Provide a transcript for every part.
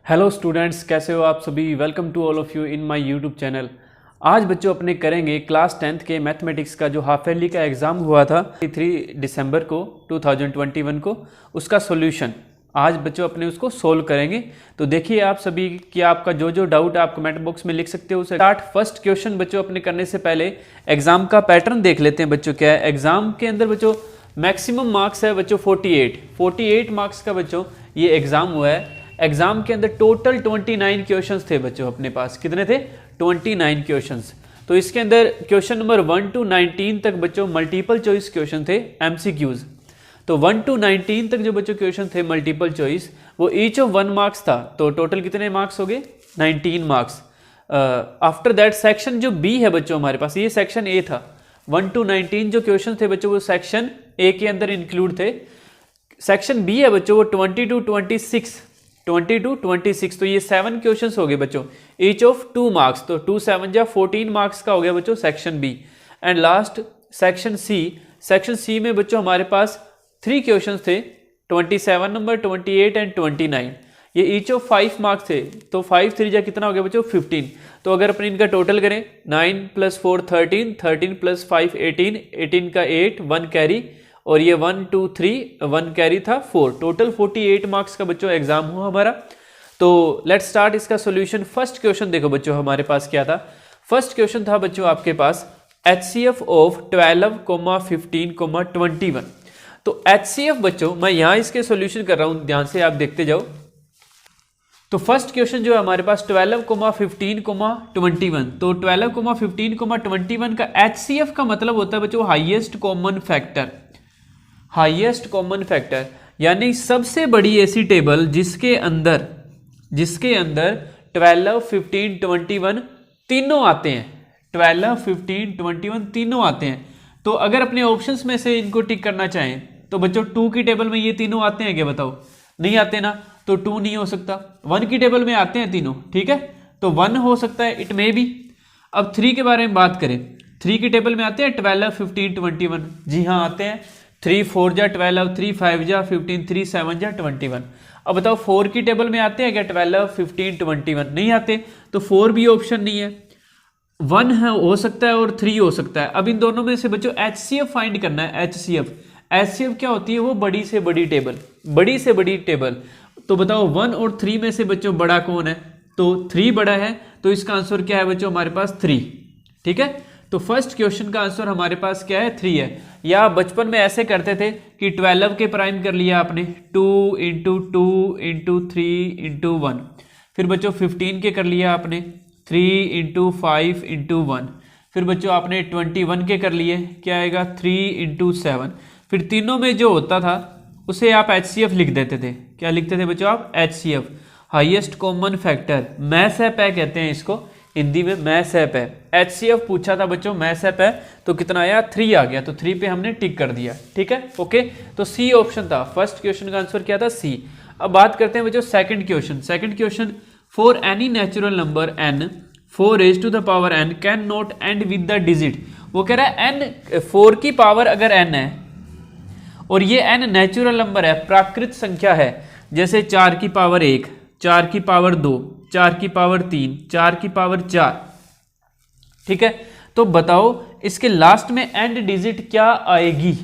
Hello students, कैसे हो आप सभी। Welcome to all of you in my YouTube channel. आज बच्चों अपने करेंगे क्लास 10th के मैथमेटिक्स का जो हाफ ईयरली का एग्ज़ाम हुआ था 3 दिसंबर को 2021 को, उसका सॉल्यूशन आज बच्चों अपने उसको सोल्व करेंगे। तो देखिए आप सभी कि आपका जो जो डाउट आप कमेंट बॉक्स में लिख सकते हो उसे स्टार्ट। फर्स्ट क्वेश्चन बच्चों अपने करने से पहले एग्जाम का पैटर्न देख लेते हैं बच्चों। क्या है एग्जाम के अंदर बच्चों, मैक्सिमम मार्क्स है बच्चों 48 मार्क्स का बच्चों ये एग्जाम हुआ है। एग्जाम के अंदर टोटल 29 क्वेश्चंस थे बच्चों अपने पास। कितने थे? 29 क्वेश्चंस। तो इसके अंदर क्वेश्चन नंबर 1 to 19 तक बच्चों मल्टीपल चॉइस क्वेश्चन थे, एमसीक्यूज। तो 1 to 19 तक जो बच्चों क्वेश्चन थे मल्टीपल चॉइस, वो ईच ऑफ 1 मार्क्स था। तो टोटल कितने मार्क्स हो गए? 19 मार्क्स। आफ्टर दैट सेक्शन जो बी है बच्चों हमारे पास, ये सेक्शन ए था। 1 to 19 जो क्वेश्चन थे बच्चों वो सेक्शन ए के अंदर इंक्लूड थे। सेक्शन बी है बच्चों वो 20 to 26, तो ये 7 क्वेश्चंस हो गए बच्चों, ईच ऑफ 2 मार्क्स। तो 2 7 या 14 मार्क्स का हो गया बच्चों section B. And last section C में बच्चों हमारे पास 3 क्वेश्चंस थे, 27 नंबर, 28 एंड 29। ये ईच ऑफ 5 मार्क्स थे। तो 5 3 जा कितना हो गया बच्चों? 15। तो अगर अपन इनका टोटल करें 9 + 4 13, 13 + 5 18, 18 का 8, 1 कैरी, और ये 1 2 3 1 कैरी था 4। टोटल 48 मार्क्स का बच्चों एग्जाम हुआ हमारा। तो लेट्स स्टार्ट इसका सॉल्यूशन। फर्स्ट क्वेश्चन देखो बच्चों हमारे पास क्या था। फर्स्ट क्वेश्चन था बच्चों आपके पास HCF ऑफ 12, 15, 21। तो HCF बच्चों मैं यहां इसके सॉल्यूशन कर रहा हूं, ध्यान से आप देखते जाओ। तो फर्स्ट क्वेश्चन जो है हमारे पास 12, 15, 21। तो 12, 15, 21 का HCF का मतलब होता है बच्चों highest common factor. Highest common factor यानी सबसे बड़ी ऐसी टेबल जिसके अंदर 12, 15, 21 तीनों आते हैं। 12, 15, 21 तीनों आते हैं। तो अगर अपने ऑप्शंस में से इनको टिक करना चाहें तो बच्चों 2 की टेबल में ये तीनों आते हैं क्या? बताओ, नहीं आते ना। तो 2 नहीं हो सकता। 1 की टेबल में आते हैं तीनों, ठीक है, तो 1 हो सकता है, इट मे बी। अब 3 के बारे में बात करें, 3 की टेबल में आते हैं 12, 15, 21। जी हाँ आते हैं। 3 4 जा 12, 3 5 जा 15, 3 7 जा 21। अब बताओ 4 की टेबल में आते हैं क्या? 12, 15, 21 नहीं आते। तो 4 भी ऑप्शन नहीं है। 1 है हो सकता है और 3 हो सकता है। अब इन दोनों में से बच्चों HCF फाइंड करना है। HCF क्या होती है? वो बड़ी से बड़ी टेबल। तो बताओ 1 और 3 में से बच्चों बड़ा कौन है? तो 3 बड़ा है। तो इसका आंसर क्या है बच्चों हमारे पास? 3। ठीक है, तो फर्स्ट क्वेश्चन का आंसर हमारे पास क्या है? 3 है। या बचपन में ऐसे करते थे कि 12 के प्राइम कर लिया आपने 2 × 2 × 3 × 1। फिर बच्चों 15 के कर लिया आपने 3 × 5 × 1। फिर बच्चों आपने 21 के कर लिए, क्या आएगा? 3 × 7। फिर तीनों में जो होता था उसे आप HCF लिख देते थे। क्या लिखते थे बच्चों आप? HCF, highest common factor. मैसएप है कहते हैं इसको, हिंदी में मैसएप है। HCF पूछा था बच्चों, मैसएप है। तो कितना आया? 3 आ गया। तो 3 पे हमने टिक कर दिया। ठीक है, ओके। तो सी ऑप्शन था। फर्स्ट क्वेश्चन का आंसर क्या था? सी। अब बात करते हैं बच्चों second question. For any natural number n 4 raised to the power n can not and with the digit. वो कह रहा है n 4 की पावर अगर n है और ये n नेचुरल नंबर है, प्राकृत संख्या है, जैसे 4 की पावर 1, 4 की पावर 2, 4 की पावर 3, 4 की पावर 4। ठीक है, तो बताओ इसके लास्ट में एंड डिजिट क्या आएगी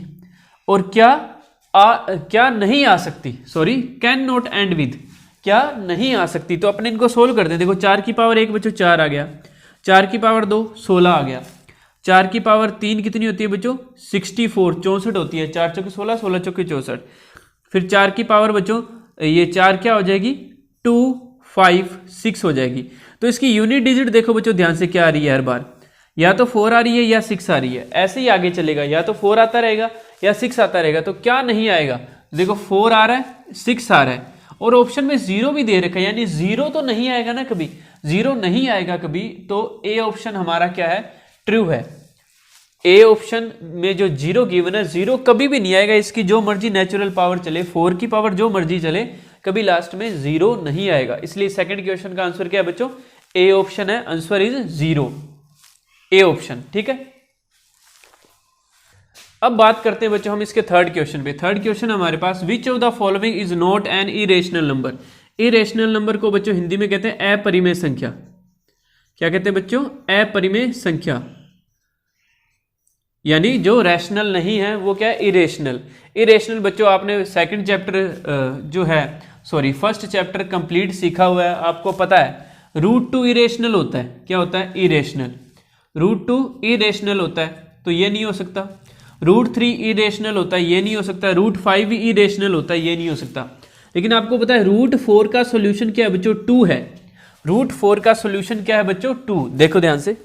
और क्या नहीं आ सकती? Sorry, can not and with, क्या नहीं आ सकती। तो अपने इनको सोल्व करते हैं। देखो 4 की पावर 1 बच्चों 4 आ गया, 4 की पावर 2 16 आ गया, 4 की पावर 3 कितनी होती है बच्चों? 64 64 होती है। 4 चौके 16, 16 चौके 64। फिर 4 की पावर बच्चों ये 4 क्या हो जाएगी? 2 5 6 हो जाएगी। तो इसकी यूनिट डिजिट देखो बच्चों ध्यान से क्या आ रही है हर बार, या तो 4 आ रही है या 6 आ रही है। ऐसे ही आगे चलेगा, या तो 4 आता रहेगा या 6 आता रहेगा। तो क्या नहीं आएगा? देखो 4 आ रहा है, 6 आ रहा है, और ऑप्शन में 0 भी दे रखा है, यानी 0 तो नहीं आएगा ना कभी। 0 नहीं आएगा कभी। तो ए ऑप्शन हमारा क्या है? ट्रू है। ए ऑप्शन में जो 0 गिवन है, 0 कभी भी नहीं आएगा। इसकी जो मर्जी नेचुरल पावर चले, 4 की पावर जो मर्जी चले, कभी लास्ट में 0 नहीं आएगा। इसलिए सेकंड क्वेश्चन का आंसर क्या है बच्चों? ए ऑप्शन है। Answer is 0, A option. ठीक है, अब बात करते हैं बच्चों हम इसके थर्ड क्वेश्चन पे। थर्ड क्वेश्चन हमारे पास, which of the following is not an irrational number. Irrational number को बच्चों हिंदी में कहते हैं अपरिमेय संख्या। क्या कहते हैं बच्चों? अपरिमेय संख्या, यानी जो रैशनल नहीं है वो क्या है? इरेशनल। इरेशनल बच्चों आपने सेकंड चैप्टर जो है फर्स्ट चैप्टर कंप्लीट सीखा हुआ है, आपको पता है √2 इरेशनल होता है। क्या होता है? इरेशनल। √2 इरेशनल होता है, तो ये नहीं हो सकता। √3 इरेशनल होता है, ये नहीं हो सकता। √5 इरेशनल होता है, ये नहीं हो सकता। लेकिन आपको पता है √4 का सोल्यूशन क्या है बच्चों? 2 है। √4 का सोल्यूशन क्या है बच्चों? 2। देखो ध्यान से,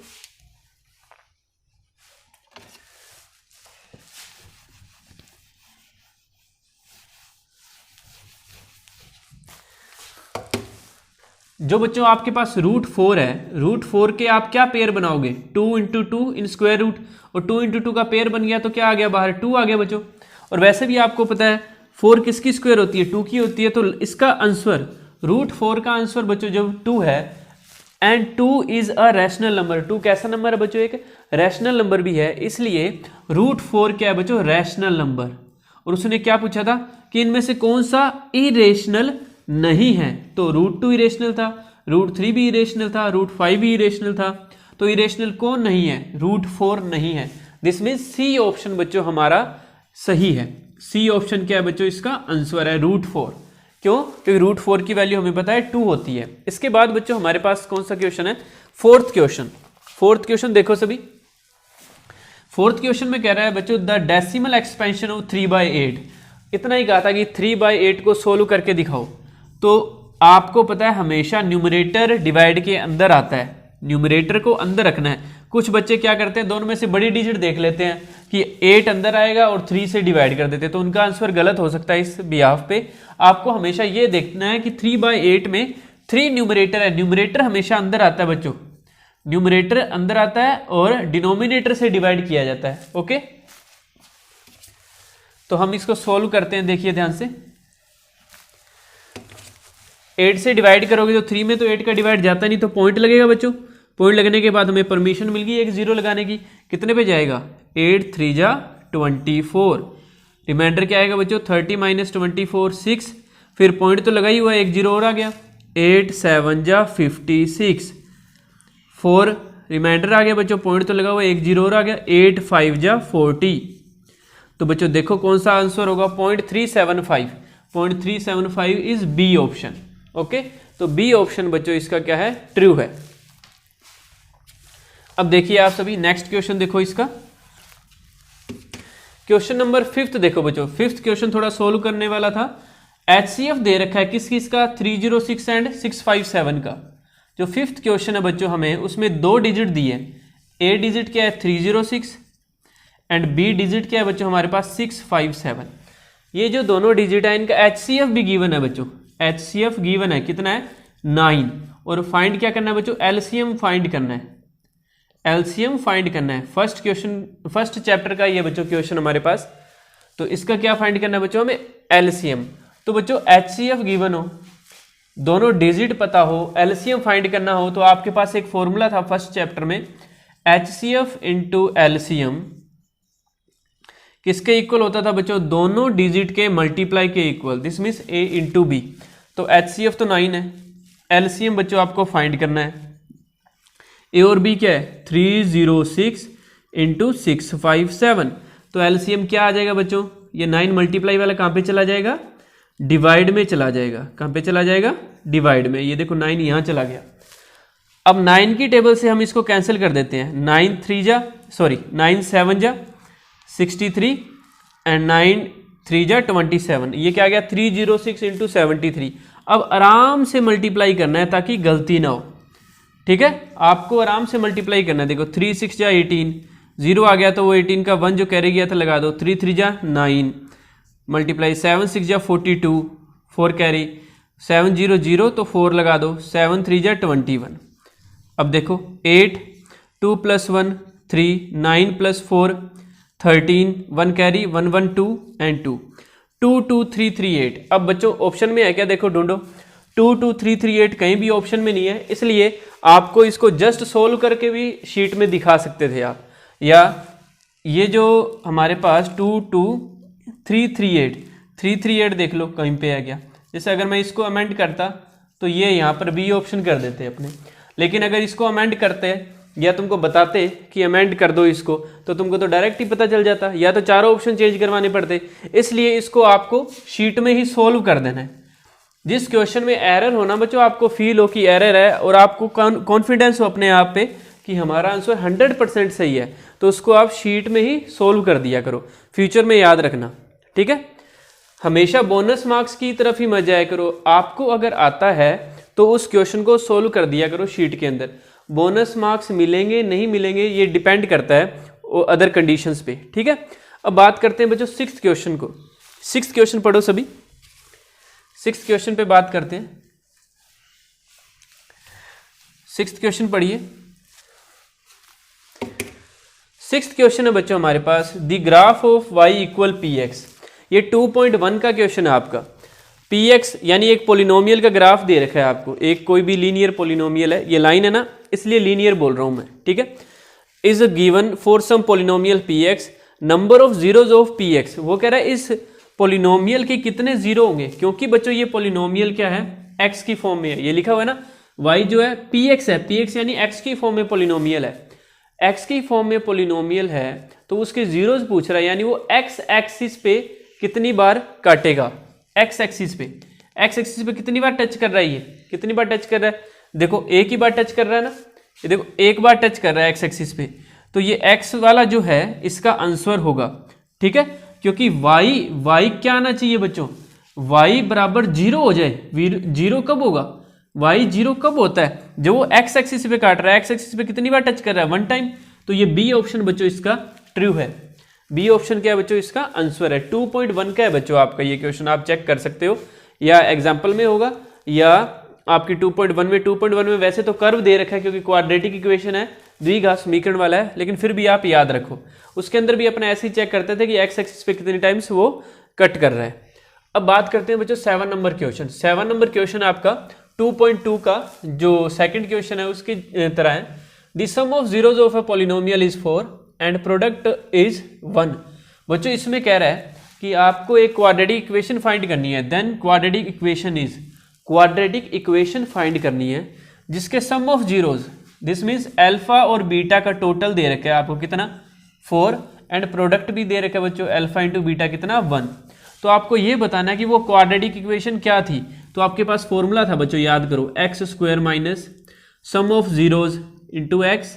जो बच्चों आपके पास √4 है, √4 के आप क्या पेयर बनाओगे? 2 × 2 इन स्क्वायर रूट, और 2 × 2 का पेयर बन गया तो क्या आ गया बाहर? 2 आ गया बच्चों। और वैसे भी आपको पता है 4 किसकी स्क्वायर होती है? 2 की होती है। तो इसका आंसर √4 का आंसर बच्चों जब 2 है and 2 is a rational number. 2 कैसा नंबर है बच्चों? एक रैशनल नंबर भी है, इसलिए √4 क्या है बच्चों? Rational number. और उसने क्या पूछा था कि इनमें से कौन सा इरेशनल नहीं है? तो √2 इरेशनल था, √3 भी इरेशनल था, √5 भी इरेशनल था। तो इरेशनल कौन नहीं है? √4 नहीं है। दिस मीन्स सी ऑप्शन बच्चों हमारा सही है। सी ऑप्शन क्या है बच्चों? इसका आंसर है √4। क्यों? क्योंकि √4 की वैल्यू हमें पता है 2 होती है। इसके बाद बच्चों हमारे पास कौन सा क्वेश्चन है? Fourth question. फोर्थ क्वेश्चन देखो सभी। फोर्थ क्वेश्चन में कह रहा है बच्चों द डेसिमल एक्सपेंशन ऑफ 3/8। इतना ही कहा था कि 3/8 को सोल्व करके दिखाओ। तो आपको पता है हमेशा न्यूमरेटर डिवाइड के अंदर आता है, न्यूमरेटर को अंदर रखना है। कुछ बच्चे क्या करते हैं, दोनों में से बड़ी डिजिट देख लेते हैं कि 8 अंदर आएगा और 3 से डिवाइड कर देते हैं, तो उनका आंसर गलत हो सकता है। इस बिहाफ पे आपको हमेशा ये देखना है कि 3/8 में 3 न्यूमरेटर है, न्यूमरेटर हमेशा अंदर आता है बच्चों, न्यूमरेटर अंदर आता है और डिनोमिनेटर से डिवाइड किया जाता है। ओके, तो हम इसको सोल्व करते हैं। देखिए ध्यान से, 8 से डिवाइड करोगे तो 3 में तो 8 का डिवाइड जाता नहीं, तो पॉइंट लगेगा बच्चों। पॉइंट लगने के बाद हमें परमिशन मिल गई एक 0 लगाने की। कितने पे जाएगा? 8 3 जा 24। रिमाइंडर क्या आएगा बच्चों? 30 - 24 6। फिर पॉइंट तो लगा ही हुआ है, एक 0 और आ गया। 8 7 जा 56 4। रिमाइंडर आ गया बच्चों, पॉइंट तो लगा हुआ है, एक 0 और आ गया। 8 5 जा 40। तो बच्चों देखो कौन सा आंसर होगा? 0.375। 0.375 इज बी ऑप्शन। ओके, तो बी ऑप्शन बच्चों इसका क्या है? ट्रू है। अब देखिए आप सभी नेक्स्ट क्वेश्चन देखो इसका। क्वेश्चन नंबर 5 देखो बच्चों। 5th क्वेश्चन थोड़ा सोल्व करने वाला था। HCF दे रखा है किस किस का? 306 एंड 657 का। जो 5th क्वेश्चन है बच्चों हमें उसमें 2 डिजिट दिए। ए डिजिट क्या है? 306 एंड बी डिजिट क्या है बच्चों हमारे पास? 657। ये जो दोनों डिजिट है इनका HCF भी गिवन है बच्चों। HCF गिवन है, कितना है? 9। और फाइंड क्या करना है बच्चों? LCM फाइंड करना है। LCM फाइंड करना है। फर्स्ट क्वेश्चन, फर्स्ट चैप्टर का ये बच्चों क्वेश्चन हमारे पास। तो इसका क्या फाइंड करना है बच्चों? हमें LCM। तो बच्चों HCF गिवन हो, दोनों डिजिट पता हो, LCM फाइंड करना हो, तो आपके पास एक फॉर्मूला था फर्स्ट चैप्टर में, HCF × LCM किसके इक्वल होता था बच्चों? दोनों डिजिट के मल्टीप्लाई के equal. This means A × B। तो HCF तो 9 है, LCM बच्चों आपको फाइंड करना है। A और B क्या है? 306 × 657। तो LCM क्या आ जाएगा बच्चों? ये 9 मल्टीप्लाई वाला कहाँ पे चला जाएगा? डिवाइड में चला जाएगा। कहाँ पे चला जाएगा? डिवाइड में। ये देखो 9 यहाँ चला गया। अब 9 की टेबल से हम इसको कैंसिल कर देते हैं। 9 7 जा 63 एंड 9 3 जा 27। ये क्या आ गया? 306 × 73। अब आराम से मल्टीप्लाई करना है ताकि गलती ना हो। ठीक है, आपको आराम से मल्टीप्लाई करना है। देखो 3 6 जा 18, 0 आ गया तो वो 18 का 1 जो कैरी गया था लगा दो। 3 3 जा 9 मल्टीप्लाई 7 6 जा 42, 4 कैरी 7 0 0 तो 4 लगा दो। 7 3 जा 21। अब देखो 8 2 + 1 3 9 + 4 13 1 कैरी 1 1 2 एंड 2 2 2 3 3 8। अब बच्चों ऑप्शन में है क्या? देखो ढूंढो। 2 2 3 3 8 कहीं भी ऑप्शन में नहीं है, इसलिए आपको इसको जस्ट सोल्व करके भी शीट में दिखा सकते थे आप। या ये जो हमारे पास 2 2 3 3 8 3 3 8 देख लो कहीं पे है क्या? जैसे अगर मैं इसको अमेंड करता तो ये यहाँ पर बी ऑप्शन कर देते अपने, लेकिन अगर इसको अमेंड करते या तुमको बताते कि अमेंड कर दो इसको, तो तुमको तो डायरेक्ट ही पता चल जाता, या तो चारों ऑप्शन चेंज करवाने पड़ते। इसलिए इसको आपको शीट में ही सोल्व कर देना है। जिस क्वेश्चन में एरर होना बच्चों आपको फील हो कि एरर है और आपको कॉन्फिडेंस हो अपने आप पे कि हमारा आंसर 100% सही है, तो उसको आप शीट में ही सोल्व कर दिया करो। फ्यूचर में याद रखना, ठीक है। हमेशा बोनस मार्क्स की तरफ ही मत जाया करो। आपको अगर आता है तो उस क्वेश्चन को सोल्व कर दिया करो शीट के अंदर। बोनस मार्क्स मिलेंगे नहीं मिलेंगे ये डिपेंड करता है अदर कंडीशंस पे, ठीक है। अब बात करते हैं बच्चों सिक्स्थ क्वेश्चन को। सिक्स्थ क्वेश्चन पढ़ो सभी, सिक्स्थ क्वेश्चन पे बात करते हैं। सिक्स्थ क्वेश्चन पढ़िए। सिक्स्थ क्वेश्चन है बच्चों हमारे पास, the graph of y equal p x. ये 2.1 का क्वेश्चन है आपका। पी एक्स यानी एक पोलिनोमियल का ग्राफ दे रखा है आपको, एक कोई भी लीनियर पोलिनोमियल है, ये लाइन है ना इसलिए लीनियर बोल रहा हूं मैं, ठीक है। Is given for some polynomial P X, number of zeros of P X. वो कह रहा है इस पोलिनोमियल के कितने जीरो होंगे, क्योंकि बच्चों ये पोलिनोमियल क्या है, एक्स की फॉर्म में है। ये लिखा हुआ है ना, y जो है पी एक्स है, पी एक्स यानी एक्स की फॉर्म में पोलिनोमियल है। एक्स की फॉर्म में पोलिनोमियल है तो उसके जीरोज पूछ रहा है, यानी वो एक्स एक्सिस पे कितनी बार काटेगा। एक्स एक्सिस पे, एक्स एक्सिस पे कितनी बार टच कर रहा है, ये कितनी बार टच कर रहा है, देखो एक ही बार टच कर रहा है ना, ये देखो एक बार टच कर रहा है एक्स एक्सिस पे, तो ये एक्स वाला जो है इसका आंसर होगा, ठीक है। क्योंकि y क्या आना चाहिए बच्चों, y बराबर जीरो हो जाए। जीरो कब होगा, y जीरो कब होता है, जब वो एक्स एक्सिस पे काट रहा है। एक्स एक्सिस पे कितनी बार टच कर रहा है, वन टाइम। तो ये बी ऑप्शन बच्चों इसका ट्रू है। बी ऑप्शन क्या है बच्चों, इसका आंसर है। 2.1 का है बच्चों आपका ये क्वेश्चन, आप चेक कर सकते हो, या एग्जाम्पल में होगा या आपकी 2.1 में। 2.1 में वैसे तो कर्व दे रखा है क्योंकि क्वाड्रेटिक इक्वेशन है, द्विघात समीकरण वाला है, लेकिन फिर भी आप याद रखो। उसके अंदर भी अपने ऐसे ही चेक करते थे कि एक्स एक्सिस पे कितनी टाइम्स वो कट कर रहा है। अब बात करते हैं बच्चों 7 नंबर क्वेश्चन। 7 नंबर क्वेश्चन आपका 2.2 का जो सेकंड क्वेश्चन है उसकी तरह है। The sum of zeros of a polynomial is 4 and product is 1। बच्चों इसमें कह रहा है कि आपको एक क्वाड्रेटिक इक्वेशन फाइंड करनी है। देन क्वाड्रेटिक इक्वेशन फाइंड करनी है जिसके sum of zeros, this means alpha और बीटा का टोटल दे रखा है आपको कितना, 4, एंड प्रोडक्ट भी दे रखा है बच्चों अल्फा इंटू बीटा कितना, 1। तो आपको ये बताना है कि वो क्वाड्रेटिक इक्वेशन क्या थी। तो आपके पास फॉर्मूला था बच्चों, याद करो, x square minus sum of zeros into x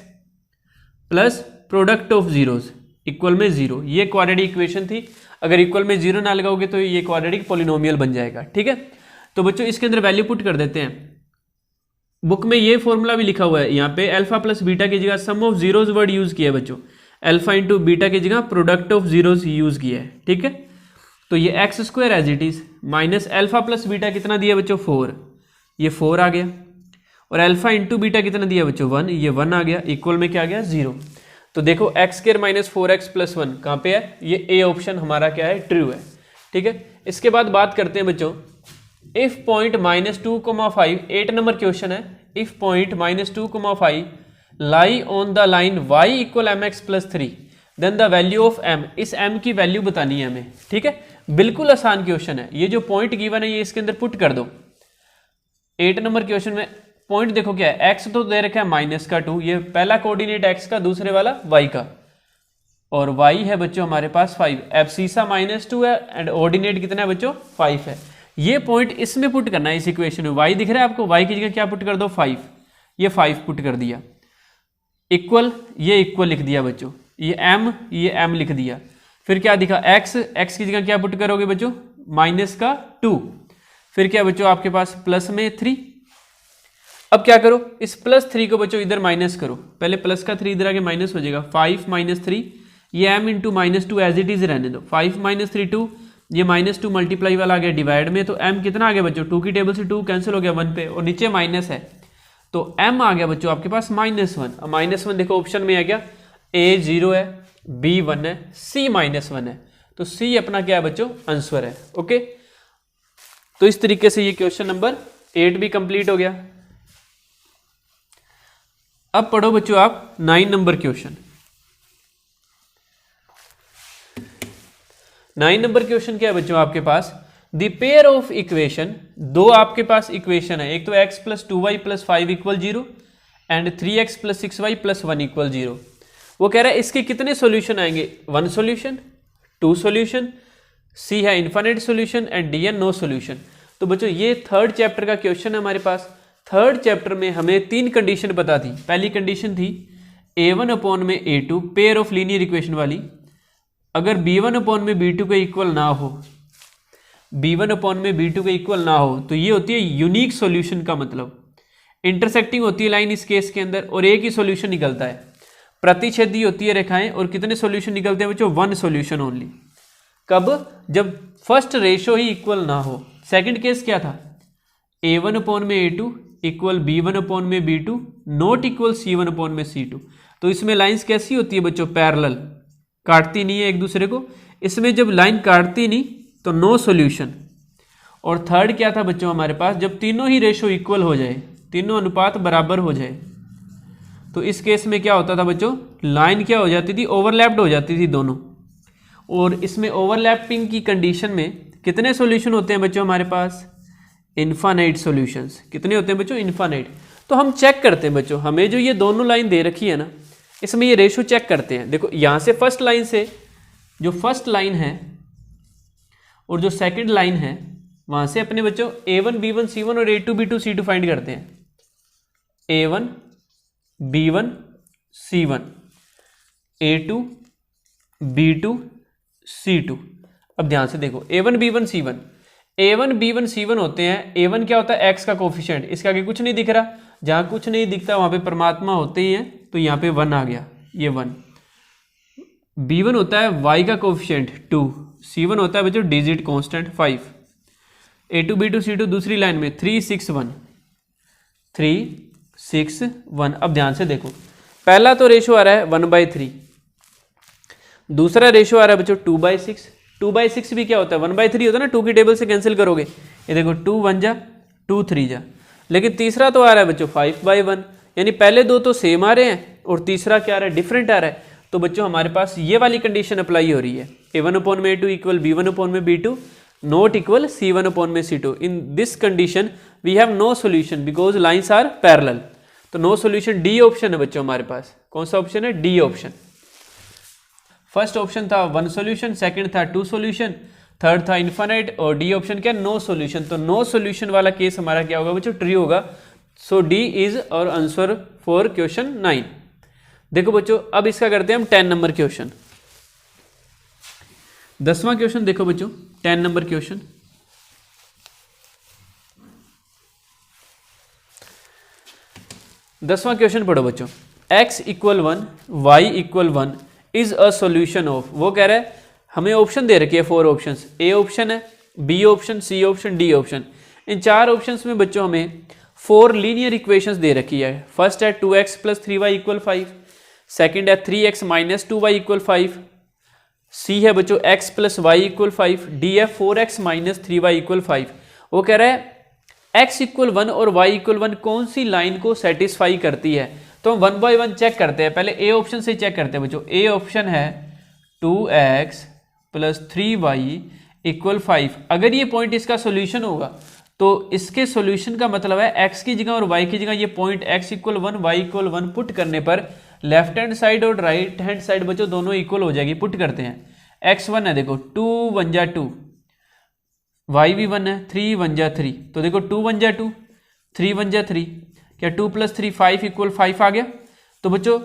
plus product of zeros equal में 0। ये क्वाड्रेटिक इक्वेशन थी। अगर इक्वल में 0 ना लगाओगे तो ये क्वाड्रेटिक पॉलिनोमियल बन जाएगा, ठीक है। तो बच्चों इसके अंदर वैल्यू पुट कर देते हैं। बुक में ये फॉर्मूला भी लिखा हुआ है यहाँ पे, अल्फा प्लस बीटा की जगह सम ऑफ जीरोज वर्ड यूज किया है बच्चों, अल्फा इंटू बीटा की जगह प्रोडक्ट ऑफ जीरोज यूज किया है, ठीक है। तो ये X square as it is minus alpha plus beta कितना दिया बच्चों, 4, ये 4 आ गया, और अल्फा इंटू बीटा कितना दिया बच्चों, 1, ये 1 आ गया, इक्वल में क्या आ गया, 0। तो देखो x square minus 4x plus 1 कहाँ पे है, ये ए ऑप्शन हमारा क्या है, ट्रू है, ठीक है। इसके बाद बात करते हैं बच्चों इफ पॉइंट -2,5, 8 नंबर क्वेश्चन है। If point -2,5 lie on the line y equal mx plus 3 then the value of m। इस m की वैल्यू बतानी है हमें, ठीक है। बिल्कुल आसान क्वेश्चन है। ये जो पॉइंट गिवन है ये इसके अंदर पुट कर दो। 8 नंबर क्वेश्चन में पॉइंट देखो क्या है, x तो दे रखा है -2, ये पहला कोऑर्डिनेट x का, दूसरे वाला y का, और y है बच्चों हमारे पास 5। एब्सिसा -2 है एंड ऑर्डिनेट कितना है बच्चों, 5 है। ये पॉइंट इसमें पुट करना है, इस इक्वेशन में। y दिख रहा है आपको, y की जगह क्या पुट कर दो, 5। ये 5 पुट कर दिया, इक्वल, ये इक्वल लिख दिया बच्चों, ये m लिख दिया। फिर क्या दिखा, x की जगह क्या पुट करोगे बच्चों, -2। फिर क्या बच्चों आपके पास प्लस में 3। अब क्या करो, इस +3 को बच्चों इधर माइनस करो, पहले प्लस का 3 इधर आके माइनस हो जाएगा, 5 - 3, ये m into -2 as it is रहने दो। 5 - 3 2, ये -2 मल्टीप्लाई वाला आ गया डिवाइड में, तो m कितना आ गया बच्चों, 2 की टेबल से 2 कैंसिल हो गया 1 पे, और नीचे माइनस है तो m आ गया बच्चों आपके पास -1। अब -1 देखो ऑप्शन में आ गया, a 0 है, b 1 है, c -1 है, तो c अपना क्या है बच्चों, आंसर है। ओके, तो इस तरीके से ये क्वेश्चन नंबर 8 भी कंप्लीट हो गया। अब पढ़ो बच्चों आप 9 नंबर क्वेश्चन। 9 नंबर क्वेश्चन क्या है बच्चों आपके पास, द पेयर ऑफ इक्वेशन, दो आपके पास इक्वेशन है, एक तो x plus 2y plus 5 equal 0 and 3x plus 6y plus 1 equal 0। वो कह रहा है इसके कितने सॉल्यूशन आएंगे, 1 सॉल्यूशन, 2 सॉल्यूशन, सी है इन्फिनिट सॉल्यूशन एंड डी है नो सॉल्यूशन। तो बच्चों ये थर्ड चैप्टर का क्वेश्चन है हमारे पास। थर्ड चैप्टर में हमें 3 कंडीशन बता दी। पहली कंडीशन थी a1 अपॉन में a2 pair of linear equation वाली, अगर b1 अपॉन में b2 के इक्वल ना हो, b1 अपॉन में b2 के इक्वल ना हो तो ये होती है यूनिक सॉल्यूशन का मतलब। इंटरसेक्टिंग होती है लाइन इस केस के अंदर और एक ही सॉल्यूशन निकलता है। प्रतिच्छेदी होती है रेखाएं और कितने सॉल्यूशन निकलते हैं बच्चों, 1 सॉल्यूशन ओनली। कब, जब फर्स्ट रेशो ही इक्वल ना हो। सेकंड केस क्या था, a1 अपॉन में a2 इक्वल b1 अपॉन में b2 not equal c1 upon में c2। तो इसमें लाइंस कैसी होती है बच्चों, पैरेलल, काटती नहीं है एक दूसरे को। इसमें जब लाइन काटती नहीं तो नो सॉल्यूशन। और थर्ड क्या था बच्चों हमारे पास, जब तीनों ही रेशो इक्वल हो जाए, तीनों अनुपात बराबर हो जाए, तो इस केस में क्या होता था बच्चों, लाइन क्या हो जाती थी, ओवरलैप्ड हो जाती थी दोनों। और इसमें ओवरलैपिंग की कंडीशन में कितने सॉल्यूशन होते हैं बच्चों हमारे पास, इनफाइनाइट सॉल्यूशंस। कितने होते हैं बच्चों, इनफाइनाइट। तो हम चेक करते हैं बच्चों, हमें जो ये दोनों लाइन दे रखी है ना, इसमें ये रेशो चेक करते हैं। देखो यहाँ से फर्स्ट लाइन से, जो फर्स्ट लाइन है और जो सेकंड लाइन है, वहाँ से अपने बच्चों a1 b1 c1 और a2 b2 c2 फाइंड करते हैं। a1 b1 c1 a2 b2 c2। अब ध्यान से देखो a1 b1 c1, a1 b1 c1 होते हैं। a1 क्या होता है, x का कोफिशिएंट, इसके आगे कुछ नहीं दिख रहा, जहाँ कुछ नहीं दिखता वहाँ पे परमात्मा होते ही हैं, तो यहाँ पे 1 आ गया, ये 1। b1 होता है y का कोफिशिएंट 2, c1 होता है बच्चों digit constant 5। a2 b2 c2 दूसरी लाइन में 3 6 1 3 6 1। अब ध्यान से देखो, पहला तो रेशो आ रहा है 1/3, दूसरा रेशो आ रहा है बच्चों 2/6। 2/6 भी क्या होता है, 1/3 होता है ना, 2 की टेबल से कैंसिल करोगे, ये देखो 2 1 जा 2 3 जा। लेकिन तीसरा तो आ रहा है बच्चों 5/1, यानी पहले दो तो सेम आ रहे हैं और तीसरा क्या आ रहा है, डिफरेंट आ रहा है। तो बच्चों हमारे पास ये वाली कंडीशन अप्लाई हो रही है, a1 अपॉन में a2 इक्वल b1 अपॉन में b2 not equal c1 upon में c2। In this condition we have no solution because lines are parallel. तो नो सॉल्यूशन, डी ऑप्शन है बच्चों हमारे पास। कौन सा ऑप्शन है, डी ऑप्शन। फर्स्ट ऑप्शन था 1 सॉल्यूशन, सेकंड था 2 सॉल्यूशन, थर्ड था इनफाइनाइट और डी ऑप्शन क्या, नो सॉल्यूशन। तो नो सॉल्यूशन वाला केस हमारा क्या होगा बच्चों, ट्रू होगा। सो डी इज और आंसर फॉर क्वेश्चन 9। देखो बच्चों अब इसका करते हैं हम 10 नंबर क्वेश्चन। 10वां क्वेश्चन देखो बच्चों, 10 नंबर क्वेश्चन। दसवां क्वेश्चन पढ़ो बच्चों, x equal 1 y equal 1 is a solution of. वो कह रहा है हमें ऑप्शन दे रखी है 4 ऑप्शंस, ए ऑप्शन है, B option, C option, D option. इन 4 ऑप्शंस में बच्चों हमें 4 लीनियर इक्वेशंस दे रखी है। फर्स्ट है 2x plus 3y equal 5, second है 3x माइनस 2y इक्वल 5, सी है बच्चों x plus y equal 5, D है 4x माइनस 3y इक्वल 5। वो कह रहा है x इक्वल 1 और y इक्वल 1 कौन सी लाइन को सेटिस्फाई करती है। तो हम 1 बाय 1 चेक करते हैं। पहले ए ऑप्शन से चेक करते हैं बच्चों। ए ऑप्शन है 2x प्लस 3y इक्वल 5। अगर ये पॉइंट इसका सोल्यूशन होगा तो इसके सॉल्यूशन का मतलब है x की जगह और y की जगह ये point x equal 1 y equal 1 put करने पर लेफ्ट हैंड साइड और राइट हैंड साइड बच्चों दोनों इक्वल हो जाएगी। पुट करते हैं, x1 है देखो 2 1 जा 2, y भी 1 है 3 1 जा 3, तो देखो 2 1 जा 2 3 1 जा 3, क्या 2 प्लस 3 5 इक्वल 5 आ गया। तो बच्चों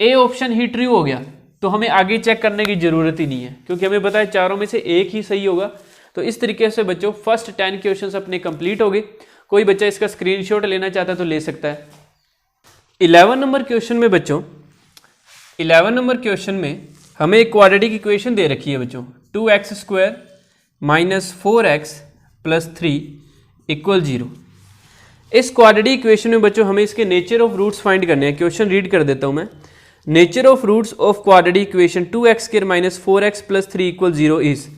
ए ऑप्शन ही ट्रू हो गया, तो हमें आगे चेक करने की जरूरत ही नहीं है क्योंकि हमें पता है चारों में से एक ही सही होगा। तो इस तरीके से बच्चों फर्स्ट 10 क्वेश्चंस अपने कंप्लीट हो गए। कोई बच्चा इसका स्क्रीनशॉट लेना चाहता है तो ले सकता है। 11 नंबर क्वेश्चन में बच्चों, 11 नंबर क्वेश्चन में हमें एक क्वाड्रेटिक इक्वेशन दे रखी है बच्चों, 2x square minus 4x plus 3 equal 0। इस क्वाड्रेटिक इक्वेशन में बच्चों हमें इसके नेचर ऑफ रूट्स फाइंड करने हैं। क्वेश्चन रीड कर देता हूं मैं। Nature of roots of quadratic equation 2x square minus 4x plus 3 equal 0 is.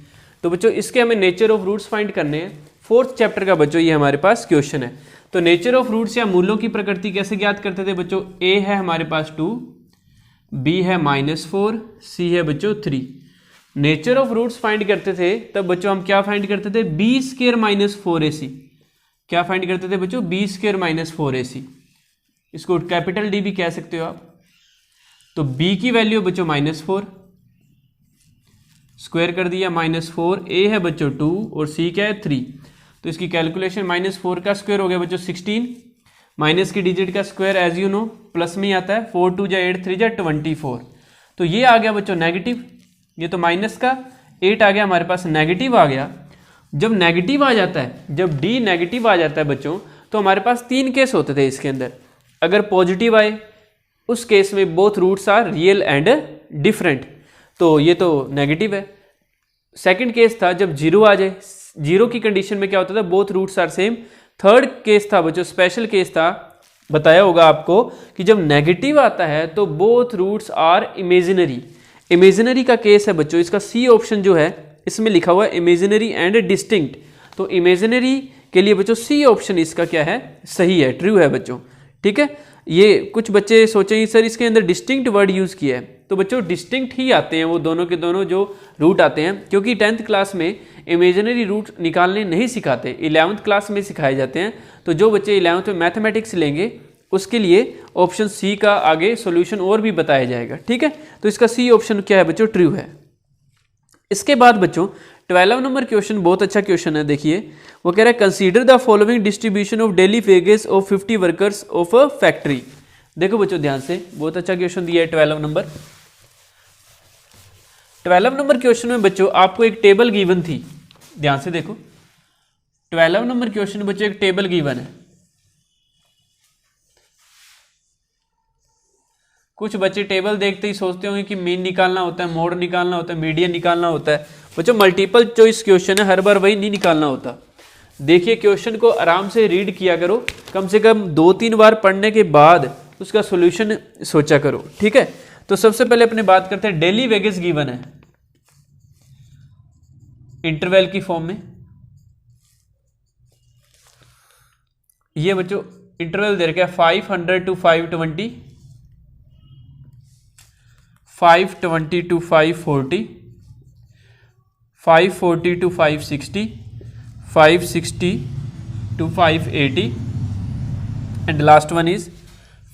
तो बच्चों इसके हमें नेचर ऑफ रूट्स फाइंड करने हैं। 4th चैप्टर का बच्चों ये हमारे पास क्वेश्चन है। तो नेचर ऑफ रूट्स या मूलों की प्रकृति कैसे ज्ञात करते थे बच्चों। a है हमारे पास 2, b है -4, c है बच्चों 3। नेचर ऑफ रूट्स फाइंड करते थे तब बच्चों हम क्या फाइंड करते थे, बी स्क्वायर माइनस 4ac। क्या फाइंड करते थे बच्चों, बी स्क्वायर माइनस 4ac। इसको कैपिटल डी भी कह सकते हो आप। तो b की वैल्यू बच्चों -4, स्क्वायर कर दिया -4, a है बच्चों 2 और c क्या है 3। तो इसकी कैलकुलेशन -4 का स्क्वायर हो गया बच्चों 16, माइनस की डिजिट का square as you know plus में ही आता है, 4 2 जा 8 3 जा 24। तो ये आ गया बच्चों नेगेटिव, ये तो माइनस का 8 आ गया हमारे पास, नेगेटिव आ गया। जब नेगेटिव आ जाता है, जब d नेगेटिव आ जाता है बच्चों, तो हमारे पास 3 केस होते थे इसके अंदर। अगर पॉजिटिव आए उस केस में both roots are real and different, तो ये तो नेगेटिव है। सेकंड केस था जब जीरो आ जाए, जीरो की कंडीशन में क्या होता था, both roots are same. Third case था बच्चों, स्पेशल केस था, बताया होगा आपको कि जब नेगेटिव आता है तो both roots are imaginary. Imaginary का केस है बच्चों, इसका सी ऑप्शन जो है इसमें लिखा हुआ है इमेजिनरी एंड डिस्टिंक्ट। तो इमेजिनरी के लिए बच्चों सी ऑप्शन इसका क्या है, सही है, ट्रू है बच्चों। ठीक है, ये कुछ बच्चे सोचेंगे सर इसके अंदर डिस्टिंक्ट वर्ड यूज किया है, तो बच्चों डिस्टिंक्ट ही आते हैं वो दोनों के दोनों जो रूट आते हैं, क्योंकि 10th क्लास में इमेजिनरी रूट निकालने नहीं सिखाते, 11th क्लास में सिखाए जाते हैं। तो जो बच्चे 11th में मैथमेटिक्स लेंगे उसके लिए ऑप्शन सी का आगे सॉल्यूशन और भी बताया जाएगा। ठीक है, तो इसका सी ऑप्शन क्या है बच्चों, ट्रू है। इसके बाद बच्चों 12 नंबर क्वेश्चन बहुत अच्छा क्वेश्चन है, देखिए वो कह रहा है consider the following distribution of daily wages of 50 workers of a factory. देखो बच्चों ध्यान से, बहुत अच्छा क्वेश्चन दिया है 12 नंबर। 12 नंबर क्वेश्चन में बच्चों आपको एक टेबल गिवन थी, ध्यान से देखो। 12 नंबर क्वेश्चन में बच्चों एक टेबल गिवन है। कुछ बच्चे टेबल देखते ही सोचते होंगे कि मीन निकालना होता है, मोड निकालना होता है, मीडियन निकालना होता है। बच्चों मल्टीपल चॉइस क्वेश्चन है, हर बार वही नहीं निकालना होता। देखिए क्वेश्चन को आराम से रीड किया करो, कम से कम 2-3 बार पढ़ने के बाद उसका सॉल्यूशन सोचा करो। ठीक है, तो सबसे पहले अपने बात करते हैं, डेली वेजेस गिवन है इंटरवल की फॉर्म में। ये बच्चों इंटरवल दे रखा है 500 to 520, 520 to 540, 540 to 560, 560 to 580, and last one is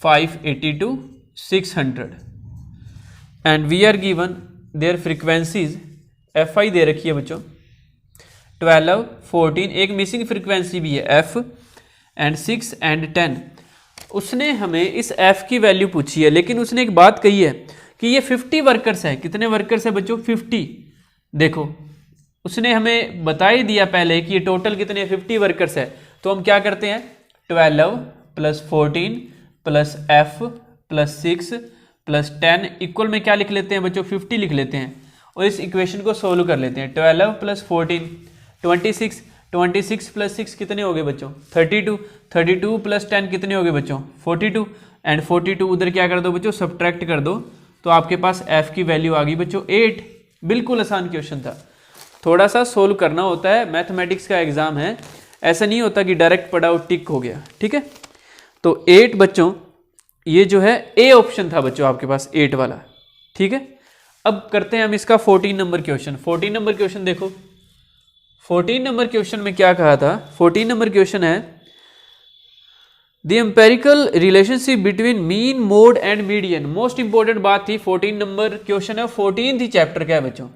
580 to 600, and we are given their frequencies fi दे रखी है बच्चों 12, 14, एक मिसिंग फ्रीक्वेंसी भी है f, एंड 6 एंड 10। उसने हमें इस f की वैल्यू पूछी है, लेकिन उसने एक बात कही है कि ये 50 वर्कर्स है। कितने वर्कर्स है बच्चों, 50। देखो उसने हमें बता ही दिया पहले कि ये टोटल कितने 50 वर्कर्स है। तो हम क्या करते हैं, 12 + 14 + f + 6 + 10 इक्वल में क्या लिख लेते हैं बच्चों, 50 लिख लेते हैं, और इस इक्वेशन को सोल्व कर लेते हैं। 12 + 14 26, 26 + 6 कितने हो गए बच्चों, 32, 32 + 10 कितने हो गए बच्चों, 42, एंड 42 उधर क्या कर दो बच्चों, सब्ट्रैक्ट कर दो, तो आपके पास f की वैल्यू आ गई बच्चों 8। बिल्कुल आसान क्वेश्चन था, थोड़ा सा सोल्व करना होता है, मैथमेटिक्स का एग्जाम है, ऐसा नहीं होता कि डायरेक्ट पढ़ा और टिक हो गया। ठीक है, तो 8 बच्चों ये जो है ए ऑप्शन था बच्चों आपके पास 8 वाला। ठीक है, अब करते हैं हम इसका 14 नंबर क्वेश्चन। 14 नंबर क्वेश्चन देखो, 14 नंबर क्वेश्चन में क्या कहा था, 14 नंबर क्वेश्चन है the empirical relationship between mean, mode and median. Most important बात थी, 14 नंबर क्वेश्चन है, 14th चैप्टर का है बच्चों।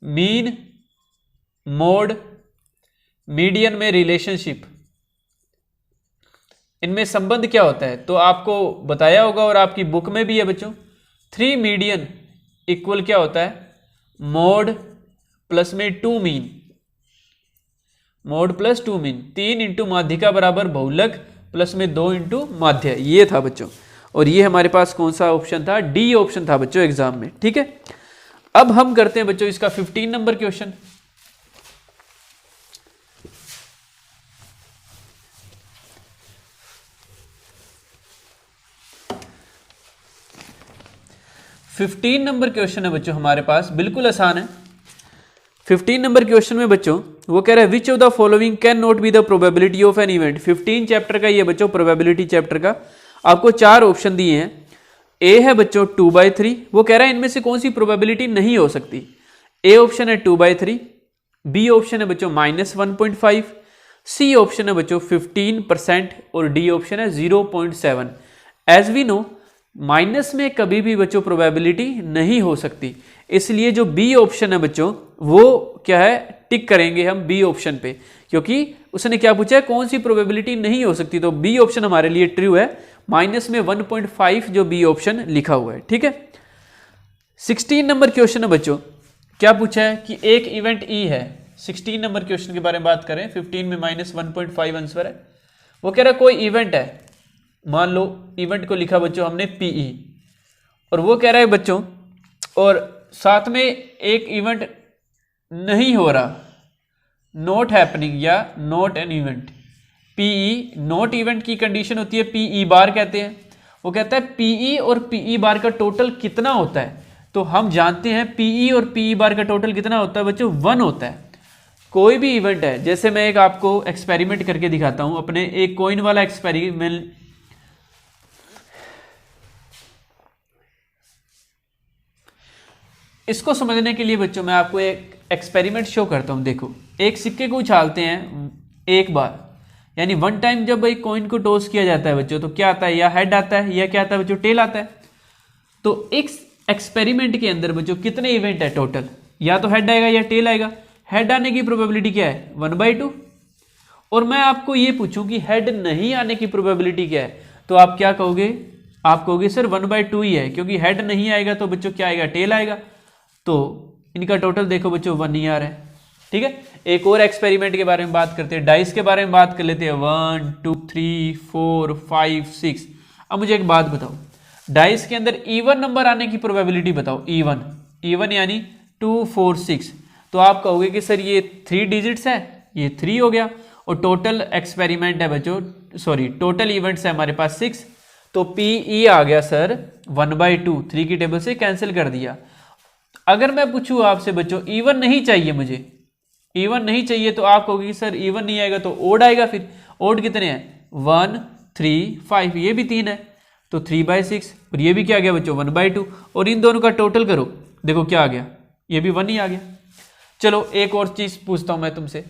मीन, मोड, मीडियन में रिलेशनशिप, इनमें संबंध क्या होता है, तो आपको बताया होगा और आपकी बुक में भी है बच्चों। 3 मीडियन इक्वल क्या होता है, मोड प्लस में 2 mean, mode plus 2 mean, 3 into माध्यिका बराबर बहुलक प्लस में 2 इंटू माध्य, ये था बच्चों। और ये हमारे पास कौन सा ऑप्शन था, डी ऑप्शन था बच्चों एग्जाम में। ठीक है, अब हम करते हैं बच्चों इसका 15 number question. Fifteen number question है बच्चों हमारे पास, बिल्कुल आसान है। 15 नंबर क्वेश्चन में बच्चों वो कह रहा है विच of the following can not be the probability of an event. 15 chapter का ये बच्चों प्रोबेबिलिटी चैप्टर का आपको 4 ऑप्शन दिए हैं। ए है बच्चों 2/3, वो कह रहा है इनमें से कौन सी प्रोबेबिलिटी नहीं हो सकती। ए ऑप्शन है 2/3, बी ऑप्शन है बच्चों -1.5, सी ऑप्शन है बच्चों 15% और डी ऑप्शन है 0.7। एज वी नो माइनस में कभी भी बच्चों प्रोबेबिलिटी नहीं हो सकती, इसलिए जो बी ऑप्शन है बच्चों वो क्या है, टिक करेंगे हम बी ऑप्शन पे, क्योंकि उसने क्या पूछा है कौन सी प्रोबेबिलिटी नहीं हो सकती, तो बी ऑप्शन हमारे लिए ट्रू है। माइनस में 1.5 जो बी ऑप्शन लिखा हुआ है, ठीक है। 16 नंबर क्वेश्चन है बच्चों, क्या पूछा है कि एक इवेंट ई है। 16 नंबर क्वेश्चन के बारे में बात करें, 15 में -1.5 आंसर है। वो कह रहा है कोई इवेंट है, मान लो इवेंट को लिखा बच्चों हमने पीई, और वो कह रहा है बच्चों और साथ में एक इवेंट नहीं हो रहा, नॉट हैपनिंग या not an event. P E not event की कंडीशन होती है, पीई बार कहते हैं। वो कहता है पीई और पीई बार का टोटल कितना होता है, तो हम जानते हैं पीई और पीई बार का टोटल कितना होता है बच्चों, 1 होता है। कोई भी इवेंट है, जैसे मैं एक आपको एक्सपेरिमेंट करके दिखाता हूं, अपने एक कॉइन वाला एक्सपेरिमेंट। इसको समझने के लिए बच्चों मैं आपको एक एक्सपेरिमेंट शो करता हूं। देखो, एक सिक्के को उछालते हैं एक बार, यानी 1 टाइम जब एक कॉइन को टॉस किया जाता है बच्चों, तो क्या आता है, या हेड आता है या क्या आता है बच्चों, टेल आता है। तो एक एक्सपेरिमेंट के अंदर बच्चों कितने इवेंट है टोटल, या तो हेड आएगा या टेल आएगा। हेड आने की प्रोबेबिलिटी क्या है, 1/2। और मैं आपको ये पूछूं कि हेड नहीं आने की प्रोबेबिलिटी क्या है, तो आप क्या कहोगे, आप कहोगे सर 1/2 ही है, क्योंकि हेड नहीं आएगा तो बच्चों क्या आएगा, टेल आएगा। तो इनका टोटल देखो बच्चों 1 ही आ रहा है, ठीक है। एक और एक्सपेरिमेंट के बारे में बात करते हैं, डाइस के बारे में बात कर लेते हैं। 1 2 3 4 5 6। अब मुझे एक बात बताओ, डाइस के अंदर इवन नंबर आने की प्रोबेबिलिटी बताओ। इवन यानी 2 4 6। तो आप कहोगे कि सर ये 3 डिजिट्स है, ये 3 हो गया, और टोटल एक्सपेरिमेंट है बच्चों, सॉरी टोटल इवेंट्स है हमारे पास 6। तो पीई आ गया सर 1/2, 3 की टेबल से कैंसिल कर दिया। अगर मैं पूछूं आपसे बच्चों इवन नहीं चाहिए, मुझे इवन नहीं चाहिए, तो आप कहोगे सर इवन नहीं आएगा तो ओड आएगा। फिर ओड कितने हैं, 1 3 5, ये भी 3 है तो 3/6, और ये भी क्या आ गया बच्चों 1/2, और इन दोनों का टोटल करो, देखो क्या आ गया, ये भी 1 ही आ गया। चलो एक और चीज पूछता हूं मैं तुमसे,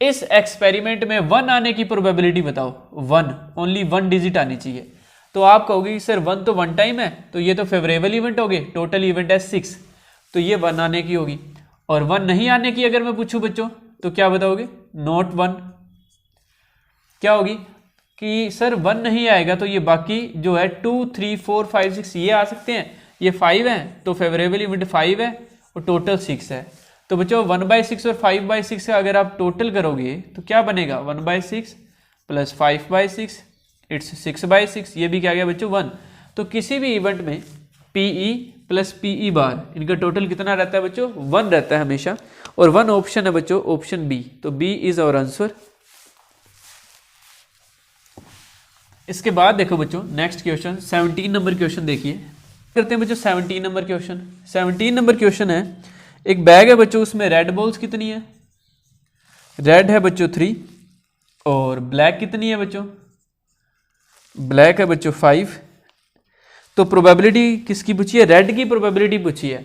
इस एक्सपेरिमेंट में 1 आने की प्रोबेबिलिटी बताओ। 1 ओनली 1 डिजिट आनी चाहिए। तो आप कहोगे सर 1 तो 1 टाइम है, तो ये तो फेवरेबल इवेंट हो गए, टोटल इवेंट है 6, तो ये 1 आने की होगी। और 1 नहीं आने की अगर मैं पूछूं बच्चों, तो क्या बताओगे, नॉट 1। क्या होगी कि सर 1 नहीं आएगा, तो ये बाकी जो है 2 3 4 5 6 ये आ सकते हैं, ये 5 है, तो फेवरेबल इवेंट 5 है और टोटल 6 है। तो बच्चों 1/6 और 5/6 का अगर आप टोटल करोगे तो क्या बनेगा, 1/6 प्लस 5/6, इट्स 6/6, ये भी क्या गया बच्चों 1। तो किसी भी इवेंट में पीई प्लस पीई बार, इनका टोटल कितना रहता है बच्चों, 1 रहता है हमेशा, और 1 ऑप्शन है बच्चों, ऑप्शन बी। तो बी इज आवर आंसर। इसके बाद देखो बच्चों नेक्स्ट क्वेश्चन 17 नंबर क्वेश्चन देखिए, करते हैं बच्चों 17 नंबर क्वेश्चन। 17 नंबर क्वेश्चन है, एक बैग है बच्चों, उसमें रेड बॉल्स कितनी है, रेड है बच्चों 3, और ब्लैक कितनी है बच्चों, ब्लैक है बच्चों 5। तो प्रोबेबिलिटी किसकी पूछी है, रेड की प्रोबेबिलिटी पूछी है,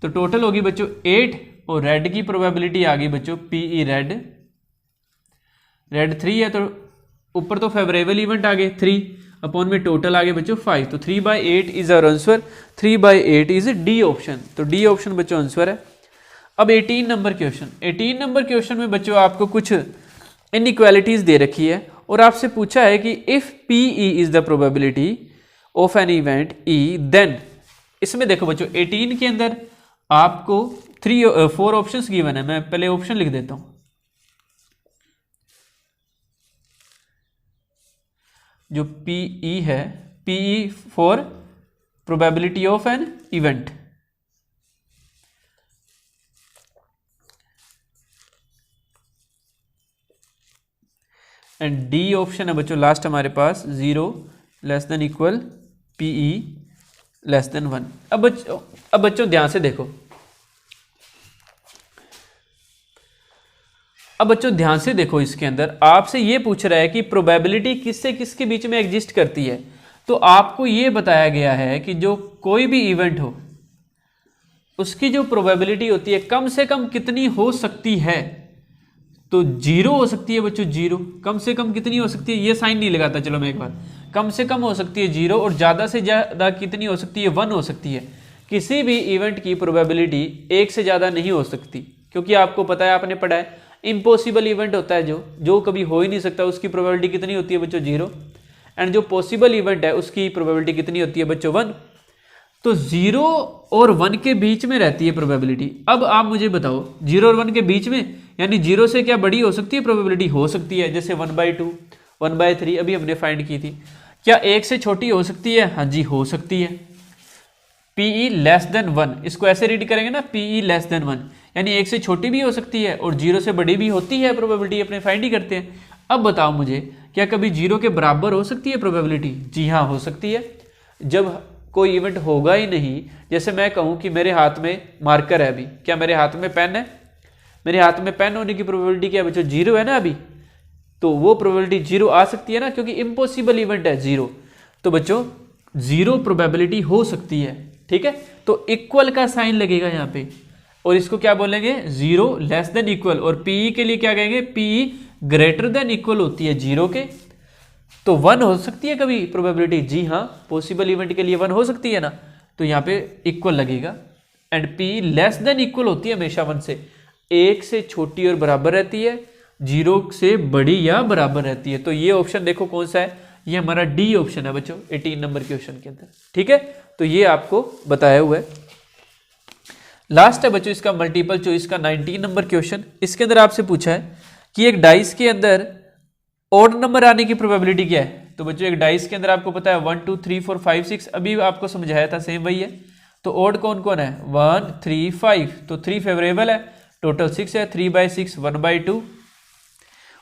तो टोटल होगी बच्चों 8, और रेड की प्रोबेबिलिटी आ गई बच्चों पीई रेड, रेड 3 है, तो ऊपर तो फेवरेबल इवेंट आ गए 3 अपॉन में टोटल आ गए बच्चों 5, तो 3/8 is our answer. 3/8 is D option, तो डी ऑप्शन बच्चों आंसर है। अब 18 नंबर क्वेश्चन, 18 नंबर क्वेश्चन में बच्चों आपको कुछ इनइक्वालिटीज दे रखी है, और आपसे पूछा है कि if P E is the probability of an event E, then इसमें देखो बच्चों 18 के अंदर आपको 4 ऑप्शंस गिवन है। मैं पहले ऑप्शन लिख देता हूं, जो पीई है, P E for probability of an event, and D option है बच्चों लास्ट हमारे पास 0 less than equal P E less than 1। अब बच्चों ध्यान से देखो, अब बच्चों ध्यान से देखो, इसके अंदर आपसे ये पूछ रहा है कि प्रोबेबिलिटी किससे किसके बीच में एग्जिस्ट करती है। तो आपको ये बताया गया है कि जो कोई भी इवेंट हो उसकी जो प्रोबेबिलिटी होती है कम से कम कितनी हो सकती है, तो 0 हो सकती है बच्चों, 0। कम से कम कितनी हो सकती है, ये साइन नहीं लगाता, चलो मैं एक बार, कम से कम हो सकती है 0 और ज़्यादा से ज़्यादा कितनी हो सकती है, 1 हो सकती है। किसी भी इवेंट की प्रोबेबिलिटी 1 से ज़्यादा नहीं हो सकती, क्योंकि आपको पता है, आपने पढ़ा है, इम्पॉसिबल इवेंट होता है जो कभी हो ही नहीं सकता, उसकी प्रोबेबिलिटी कितनी होती है बच्चों, 0। एंड जो पॉसिबल इवेंट है उसकी प्रोबेबिलिटी कितनी होती है बच्चों, 1। तो 0 और 1 के बीच में रहती है प्रोबेबिलिटी। अब आप मुझे बताओ 0 और 1 के बीच में, यानी 0 से क्या बड़ी हो सकती है प्रोबेबिलिटी, हो सकती है, जैसे 1/2, 1/3 अभी हमने फाइंड की थी। क्या 1 से छोटी हो सकती है, हाँ जी हो सकती है। PE लेस देन 1, इसको ऐसे रीड करेंगे ना, PE लेस देन 1, यानी 1 से छोटी भी हो सकती है और 0 से बड़ी भी होती है प्रोबेबिलिटी, अपने फाइंड ही करते हैं। अब बताओ मुझे, क्या कभी 0 के बराबर हो सकती है प्रोबेबिलिटी, जी हाँ हो सकती है। जब कोई इवेंट होगा ही नहीं, जैसे मैं कहूँ कि मेरे हाथ में मार्कर है अभी, क्या मेरे हाथ में पेन है, मेरे हाथ में पेन होने की प्रोबेबिलिटी क्या है बच्चों, 0 है ना अभी, तो वो प्रोबेबिलिटी 0 आ सकती है ना, क्योंकि इम्पॉसिबल इवेंट है 0। तो बच्चों 0 प्रोबेबिलिटी हो सकती है, ठीक है। तो इक्वल का साइन लगेगा यहाँ पे, और इसको क्या बोलेंगे, 0 लेस देन इक्वल, और PE के लिए क्या कहेंगे, PE ग्रेटर देन इक्वल होती है 0 के। तो 1 हो सकती है कभी प्रोबेबिलिटी, जी हाँ पॉसिबल इवेंट के लिए 1 हो सकती है ना, तो यहाँ पे इक्वल लगेगा। And PE less than equal होती है हमेशा 1 से, 1 से छोटी और बराबर रहती है, 0 से बड़ी या बराबर रहती है। तो ये ऑप्शन देखो कौन सा है, ये हमारा डी ऑप्शन है बच्चों 18 नंबर क्वेश्चन के अंदर, ठीक है। तो ये आपको बताया हुआ है। लास्ट है बच्चों इसका मल्टीपल चॉइस का 19 नंबर क्वेश्चन। इसके अंदर आपसे पूछा है कि एक डाइस के अंदर ऑड नंबर आने की प्रोबेबिलिटी क्या है। तो बच्चों एक डाइस के अंदर आपको पता है 1 2 3 4 5 6, अभी आपको समझाया था, सेम वही है। तो ऑड कौन कौन है, 1 3 5, तो 3 फेवरेबल है, टोटल 6 है, 3/6 1/2,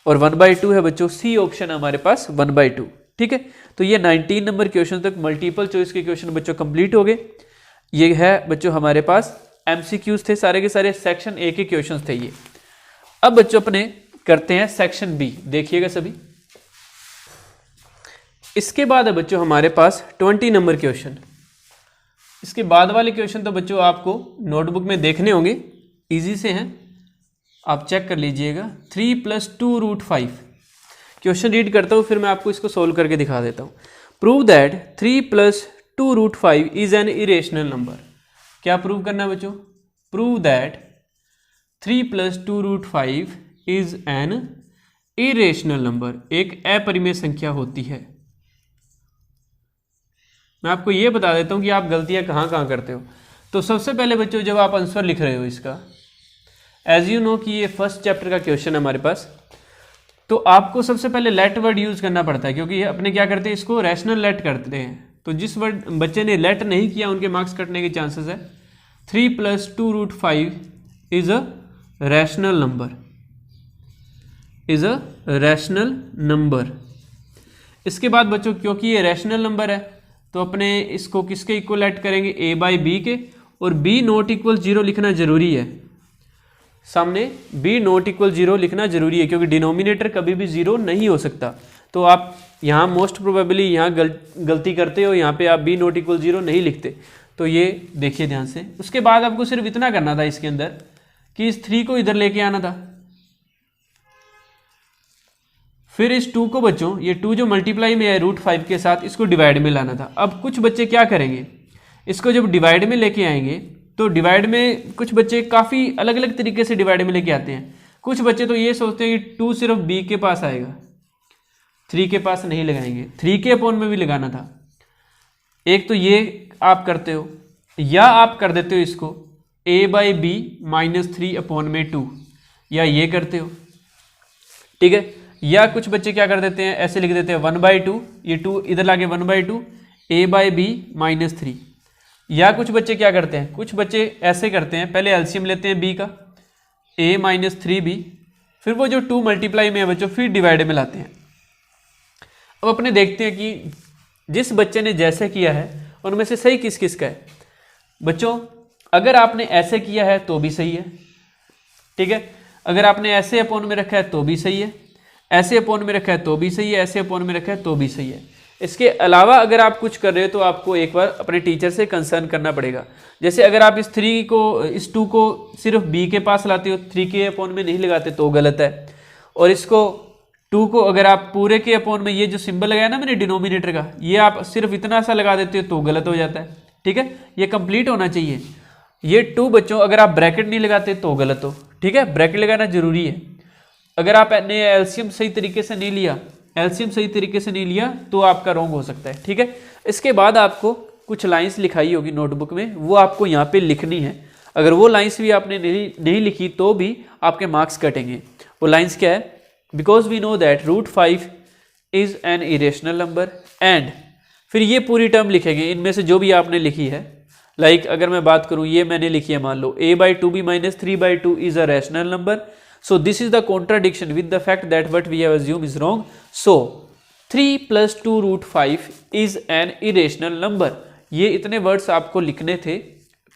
और 1/2 है बच्चों, सी ऑप्शन है हमारे पास 1/2, ठीक है। तो ये 19 नंबर क्वेश्चन तक मल्टीपल चॉइस के क्वेश्चन बच्चों कंप्लीट हो गए। ये है बच्चों हमारे पास MCQs थे, सारे के सारे सेक्शन ए के क्वेश्चन थे ये। अब बच्चों अपने करते हैं सेक्शन बी, देखिएगा सभी। इसके बाद है बच्चों हमारे पास 20 नंबर क्वेश्चन। इसके बाद वाले क्वेश्चन तो बच्चों आपको नोटबुक में देखने होंगे, इजी से हैं, आप चेक कर लीजिएगा। 3 + 2√5 क्वेश्चन रीड करता हूँ, फिर मैं आपको इसको सोल्व करके दिखा देता हूँ। Prove that 3 + 2√5 is an irrational number. क्या प्रूव करना है बच्चों, prove that 3 + 2√5 is an irrational number, एक अपरिमेय संख्या होती है। मैं आपको ये बता देता हूँ कि आप गलतियाँ कहाँ कहाँ करते हो। तो सबसे पहले बच्चों जब आप आंसर लिख रहे हो इसका, एज यू नो कि ये फर्स्ट चैप्टर का क्वेश्चन है हमारे पास, तो आपको सबसे पहले लेट वर्ड यूज करना पड़ता है, क्योंकि अपने क्या करते हैं, इसको रैशनल लेट करते हैं। तो जिस वर्ड बच्चे ने लेट नहीं किया उनके मार्क्स कटने के चांसेस है। 3 + 2√5 is a rational number, is a rational number. इसके बाद बच्चों क्योंकि ये रैशनल नंबर है तो अपने इसको किसके इक्वल ऐड करेंगे, A/B के, और B ≠ 0 लिखना जरूरी है, सामने B ≠ 0 लिखना जरूरी है, क्योंकि डिनोमिनेटर कभी भी 0 नहीं हो सकता। तो आप यहाँ मोस्ट प्रोबेबली यहाँ गलती करते हो, यहाँ पे आप B ≠ 0 नहीं लिखते, तो ये देखिए ध्यान से। उसके बाद आपको सिर्फ इतना करना था इसके अंदर कि इस 3 को इधर लेके आना था, फिर इस 2 को बच्चों, ये 2 जो मल्टीप्लाई में है √5 के साथ, इसको डिवाइड में लाना था। अब कुछ बच्चे क्या करेंगे, इसको जब डिवाइड में लेके आएंगे तो डिवाइड में कुछ बच्चे काफ़ी अलग अलग तरीके से डिवाइड में लेके आते हैं। कुछ बच्चे तो ये सोचते हैं कि 2 सिर्फ B के पास आएगा, 3 के पास नहीं लगाएंगे, 3 के अपॉन में भी लगाना था। एक तो ये आप करते हो, या आप कर देते हो इसको A/B -3/2, या ये करते हो, ठीक है। या कुछ बच्चे क्या कर देते हैं, ऐसे लिख देते हैं 1/2, ये 2 इधर लाके 1/2 A/B -3। या कुछ बच्चे क्या करते हैं, कुछ बच्चे ऐसे करते हैं, पहले एलसीएम लेते हैं B का, A -3B, फिर वो जो 2 मल्टीप्लाई में है बच्चों फिर डिवाइड में लाते हैं। अब अपने देखते हैं कि जिस बच्चे ने जैसे किया है उनमें से सही किस किस का है। बच्चों अगर आपने ऐसे किया है तो भी सही है, ठीक है। अगर आपने ऐसे अपॉन में रखा है तो भी सही है, ऐसे अपॉन में रखा है तो भी सही है, ऐसे अपॉन में रखा है तो भी सही है। इसके अलावा अगर आप कुछ कर रहे हो तो आपको एक बार अपने टीचर से कंसर्न करना पड़ेगा। जैसे अगर आप इस 2 को सिर्फ b के पास लाते हो, 3 के अपॉन में नहीं लगाते तो गलत है। और इसको 2 को अगर आप पूरे के अपॉन में ये जो सिंबल लगाया ना मैंने डिनोमिनेटर का, ये आप सिर्फ इतना सा लगा देते हो तो गलत हो जाता है। ठीक है, ये कंप्लीट होना चाहिए। ये 2 बच्चों अगर आप ब्रैकेट नहीं लगाते तो गलत हो। ठीक है, ब्रैकेट लगाना जरूरी है। अगर आप ने एलसीएम सही तरीके से नहीं लिया तो आपका रॉन्ग हो सकता है। ठीक है, इसके बाद आपको कुछ लाइंस लिखाई होगी नोटबुक में, वो आपको यहाँ पे लिखनी है। अगर वो लाइंस भी आपने नहीं लिखी तो भी आपके मार्क्स कटेंगे। वो लाइंस क्या है? Because we know that √5 is an irrational number and, फिर ये पूरी टर्म लिखेंगे इनमें से जो भी आपने लिखी है। लाइक अगर मैं बात करूं, ये मैंने लिखी है, मान लो a/2b - 3/2 is a rational number, so this is the contradiction with the fact that what we have assume is wrong, so 3 + 2 √5 is an irrational number. ये इतने वर्ड्स आपको लिखने थे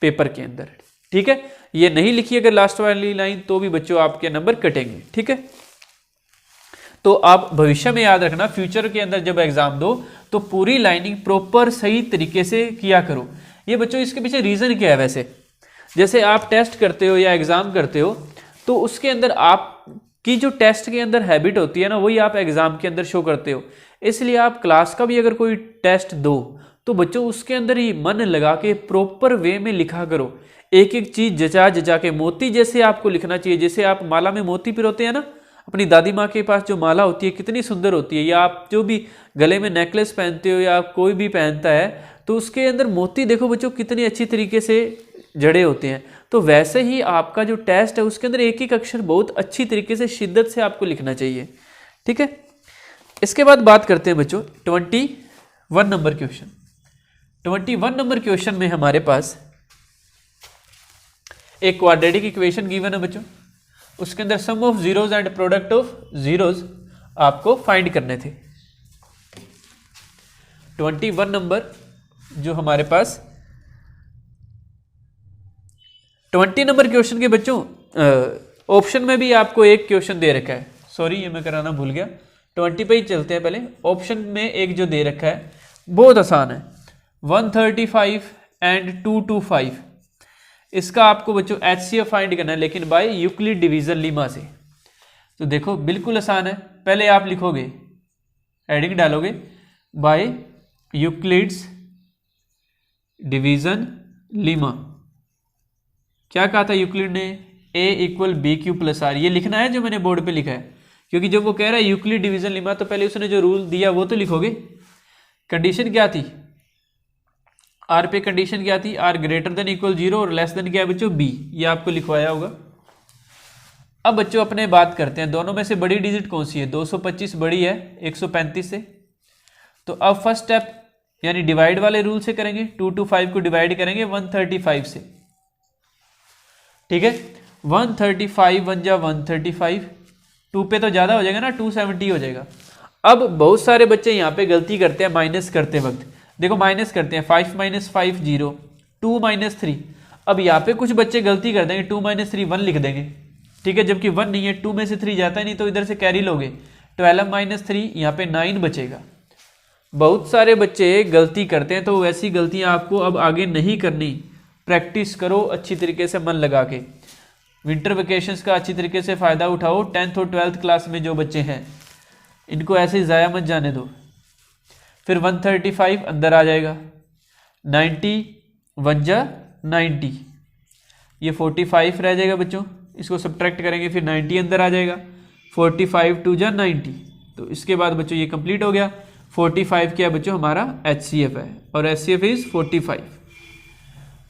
पेपर के अंदर। ठीक है, ये नहीं लिखी अगर लास्ट वाली लाइन तो भी बच्चों आपके नंबर कटेंगे। ठीक है, तो आप भविष्य में याद रखना, फ्यूचर के अंदर जब एग्जाम दो तो पूरी लाइनिंग प्रॉपर सही तरीके से किया करो। ये बच्चों इसके पीछे रीजन क्या है? वैसे जैसे आप टेस्ट करते हो या एग्जाम करते हो तो उसके अंदर आपकी जो टेस्ट के अंदर हैबिट होती है ना, वही आप एग्जाम के अंदर शो करते हो। इसलिए आप क्लास का भी अगर कोई टेस्ट दो तो बच्चों उसके अंदर ही मन लगा के प्रॉपर वे में लिखा करो। एक एक चीज जचा के, मोती जैसे आपको लिखना चाहिए। जैसे आप माला में मोती पिरोते हैं ना, अपनी दादी माँ के पास जो माला होती है कितनी सुंदर होती है, या आप जो भी गले में नेकलेस पहनते हो या आप कोई भी पहनता है तो उसके अंदर मोती देखो बच्चों कितनी अच्छी तरीके से जड़े होते हैं। तो वैसे ही आपका जो टेस्ट है उसके अंदर एक एक अक्षर बहुत अच्छी तरीके से शिद्दत से आपको लिखना चाहिए। ठीक है, इसके बाद बात करते हैं बच्चों 21 नंबर क्वेश्चन। 21 नंबर क्वेश्चन में हमारे पास एक क्वाड्रेटिक इक्वेशन गिवन है बच्चों, उसके अंदर sum of zeros and product of zeros आपको फाइंड करने थे। 21 नंबर जो हमारे पास 20 नंबर क्वेश्चन के बच्चों ऑप्शन में भी आपको एक क्वेश्चन दे रखा है। सॉरी, ये मैं कराना भूल गया। 20 पे ही चलते हैं। पहले ऑप्शन में एक जो दे रखा है बहुत आसान है, 135 एंड 225। इसका आपको बच्चों HCF फाइंड करना है, लेकिन बाय यूक्लिड डिवीजन लीमा से। तो देखो बिल्कुल आसान है। पहले आप लिखोगे, एडिंग डालोगे बाय यूक्लिड्स डिवीजन लीमा। क्या कहा था यूक्लिड ने? A = BQ + R। ये लिखना है जो मैंने बोर्ड पे लिखा है, क्योंकि जब वो कह रहा है यूक्लिड डिवीजन लीमा तो पहले उसने जो रूल दिया वो तो लिखोगे। कंडीशन क्या थी? R पे कंडीशन क्या थी? R > 0 और लेस देन क्या है बच्चों? B। ये आपको लिखवाया होगा। अब बच्चों अपने बात करते हैं, दोनों में से बड़ी डिजिट कौन सी है? 225 बड़ी है 135 से। तो अब फर्स्ट स्टेप यानी डिवाइड वाले रूल से करेंगे। 225 को डिवाइड करेंगे 135 से। ठीक है, 135 1 जा 135, 2 पे तो ज़्यादा हो जाएगा ना, 270 हो जाएगा। अब बहुत सारे बच्चे यहाँ पे गलती करते हैं माइनस करते वक्त। देखो माइनस करते हैं, 5 - 5 0, 2 - 3। अब यहाँ पे कुछ बच्चे गलती कर देंगे, 2 - 3 1 लिख देंगे। ठीक है, जबकि 1 नहीं है, 2 में से 3 जाता है नहीं तो इधर से कैरी लोगे, 12 - 3 यहाँ पे 9 बचेगा। बहुत सारे बच्चे गलती करते हैं, तो वैसी गलतियाँ आपको अब आगे नहीं करनी। प्रैक्टिस करो अच्छी तरीके से मन लगा के। विंटर वेकेशंस का अच्छी तरीके से फ़ायदा उठाओ। 10th और 12th क्लास में जो बच्चे हैं इनको ऐसे ही ज़ाया मत जाने दो। फिर 135 अंदर आ जाएगा, 90 1 जा 90, ये 45 रह जाएगा बच्चों। इसको सब्ट्रैक्ट करेंगे फिर 90 अंदर आ जाएगा, 45 2 जा 90। तो इसके बाद बच्चों ये कंप्लीट हो गया। 45 क्या बच्चों? हमारा HCF है और HCF इज 45।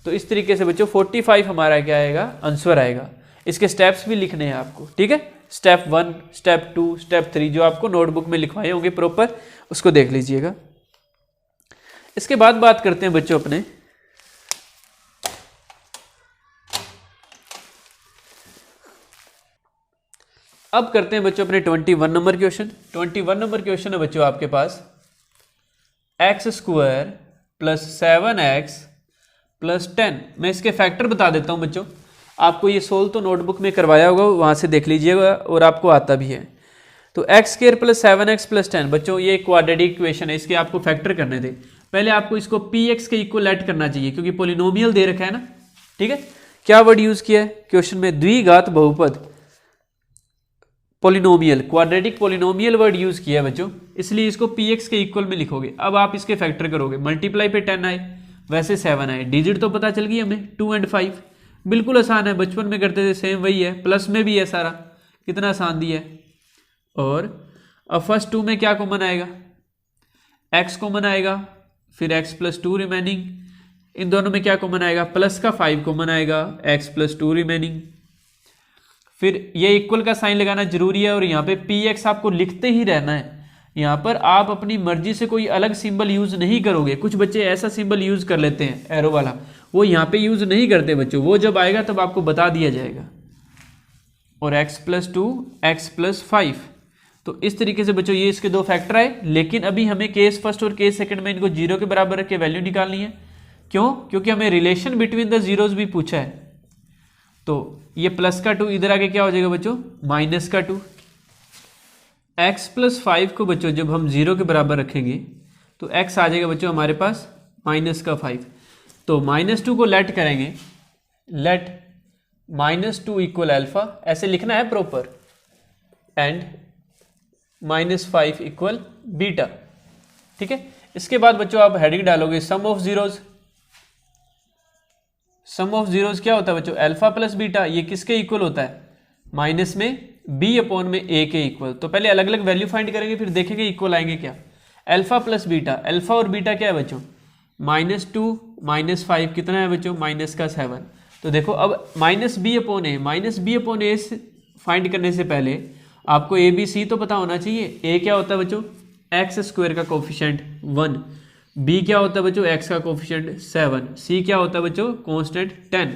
तो इस तरीके से बच्चों 45 हमारा क्या आएगा? आंसर आएगा। इसके स्टेप्स भी लिखने हैं आपको। ठीक है, स्टेप 1, स्टेप 2, स्टेप 3 जो आपको नोटबुक में लिखवाए होंगे प्रॉपर, उसको देख लीजिएगा। इसके बाद बात करते हैं बच्चों अपने अब करते हैं बच्चों अपने 21 नंबर क्वेश्चन। 21 नंबर क्वेश्चन है बच्चों आपके पास x² + 7x + 10। मैं इसके फैक्टर बता देता हूं बच्चों, आपको ये सोल्व तो नोटबुक में करवाया होगा, वहां से देख लीजिएगा और आपको आता भी है। तो x square plus 7x plus 10 बच्चों ये क्वाड्रेटिक इक्वेशन है, इसके आपको फैक्टर करने थे। पहले आपको इसको px के इक्वल लेट करना चाहिए क्योंकि पोलिनोमियल दे रखा है ना, ठीक है। क्या वर्ड यूज किया है क्वेश्चन में? द्विघात बहुपद, polynomial, quadratic polynomial word use किया है बच्चों, इसलिए इसको px के इक्वल में लिखोगे। अब आप इसके फैक्टर करोगे, मल्टीप्लाई पे 10 आए, वैसे 7 आए, डिजिट तो पता चल गई हमें 2 और 5, बिल्कुल आसान है, बचपन में करते थे सेम वही है, प्लस में भी है सारा, कितना आसान दिया है। और अब फर्स्ट 2 में क्या कॉमन आएगा? x कॉमन आएगा, फिर x प्लस 2 रिमेनिंग, इन दोनों में क्या कॉमन आएगा? प्लस का 5 कॉमन आएगा, x प्लस 2 रिमेनिंग, फिर ये इक्वल का साइन लगाना जरूरी है और यहाँ पे px आपको लिखते ही रहना है। यहाँ पर आप अपनी मर्जी से कोई अलग सिंबल यूज नहीं करोगे। कुछ बच्चे ऐसा सिंबल यूज कर लेते हैं एरो वाला, वो यहाँ पे यूज नहीं करते बच्चों, वो जब आएगा तब आपको बता दिया जाएगा। और x प्लस 2 x प्लस 5, तो इस तरीके से बच्चों ये इसके दो फैक्टर आए। लेकिन अभी हमें केस फर्स्ट और केस सेकंड में इनको 0 के बराबर रख के वैल्यू निकालनी है। क्यों? क्योंकि हमें रिलेशन बिटवीन द जीरोज भी पूछा है। तो ये प्लस का 2 इधर आके क्या हो जाएगा बच्चों? माइनस का 2। x प्लस 5 को बच्चों जब हम 0 के बराबर रखेंगे तो x आ जाएगा बच्चों हमारे पास माइनस का 5। तो -2 को लेट करेंगे, लेट -2 इक्वल अल्फा, ऐसे लिखना है प्रॉपर, एंड -5 इक्वल बीटा, ठीक है। इसके बाद बच्चों आप हेडिंग डालोगे sum of zeros. Sum of zeros क्या होता है बच्चों? अल्फा प्लस बीटा, ये किसके इक्वल होता है? माइनस में b अपॉन में a के इक्वल। तो पहले अलग अलग वैल्यू फाइंड करेंगे, फिर देखेंगे इक्वल आएंगे क्या। अल्फा प्लस बीटा, अल्फा और बीटा क्या है बच्चों? -2 -5 कितना है बच्चों? -7। तो देखो अब -b upon a, -b upon a find करने से पहले आपको a b c तो पता होना चाहिए। a क्या होता है बच्चों? एक्स स्क्वायर का कोफिशिएंट 1, b क्या होता है बच्चों? x का कोफिशिएंट 7, c क्या होता है बच्चों? कांस्टेंट 10।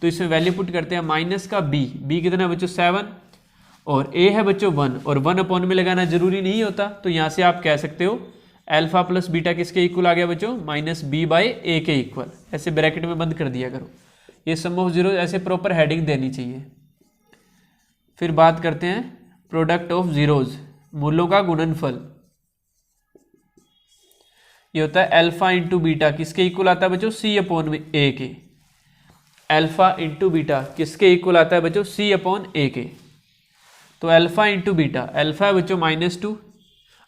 तो इसमें वैल्यू पुट करते हैं, माइनस का b कितना है बच्चों? 7, और a है बच्चों 1, और 1 अपॉन में लगाना जरूरी नहीं होता। तो यहाँ से आप कह सकते हो अल्फा प्लस बीटा किसके इक्वल आ गया बच्चों? -b/a के इक्वल। ऐसे ब्रैकेट में बंद कर दिया करो। ये सम ऑफ जीरो ऐसे प्रॉपर हेडिंग देनी चाहिए। फिर बात करते हैं प्रोडक्ट ऑफ जीरोज, मूलों का गुणनफल। ये होता है अल्फा इंटू बीटा, किसके इक्वल आता है बच्चों? c अपॉन में a के। अल्फा इंटू बीटा किसके इक्वल आता है बच्चों? c अपॉन a के। तो अल्फा इंटू बीटा, अल्फा है बच्चों -2,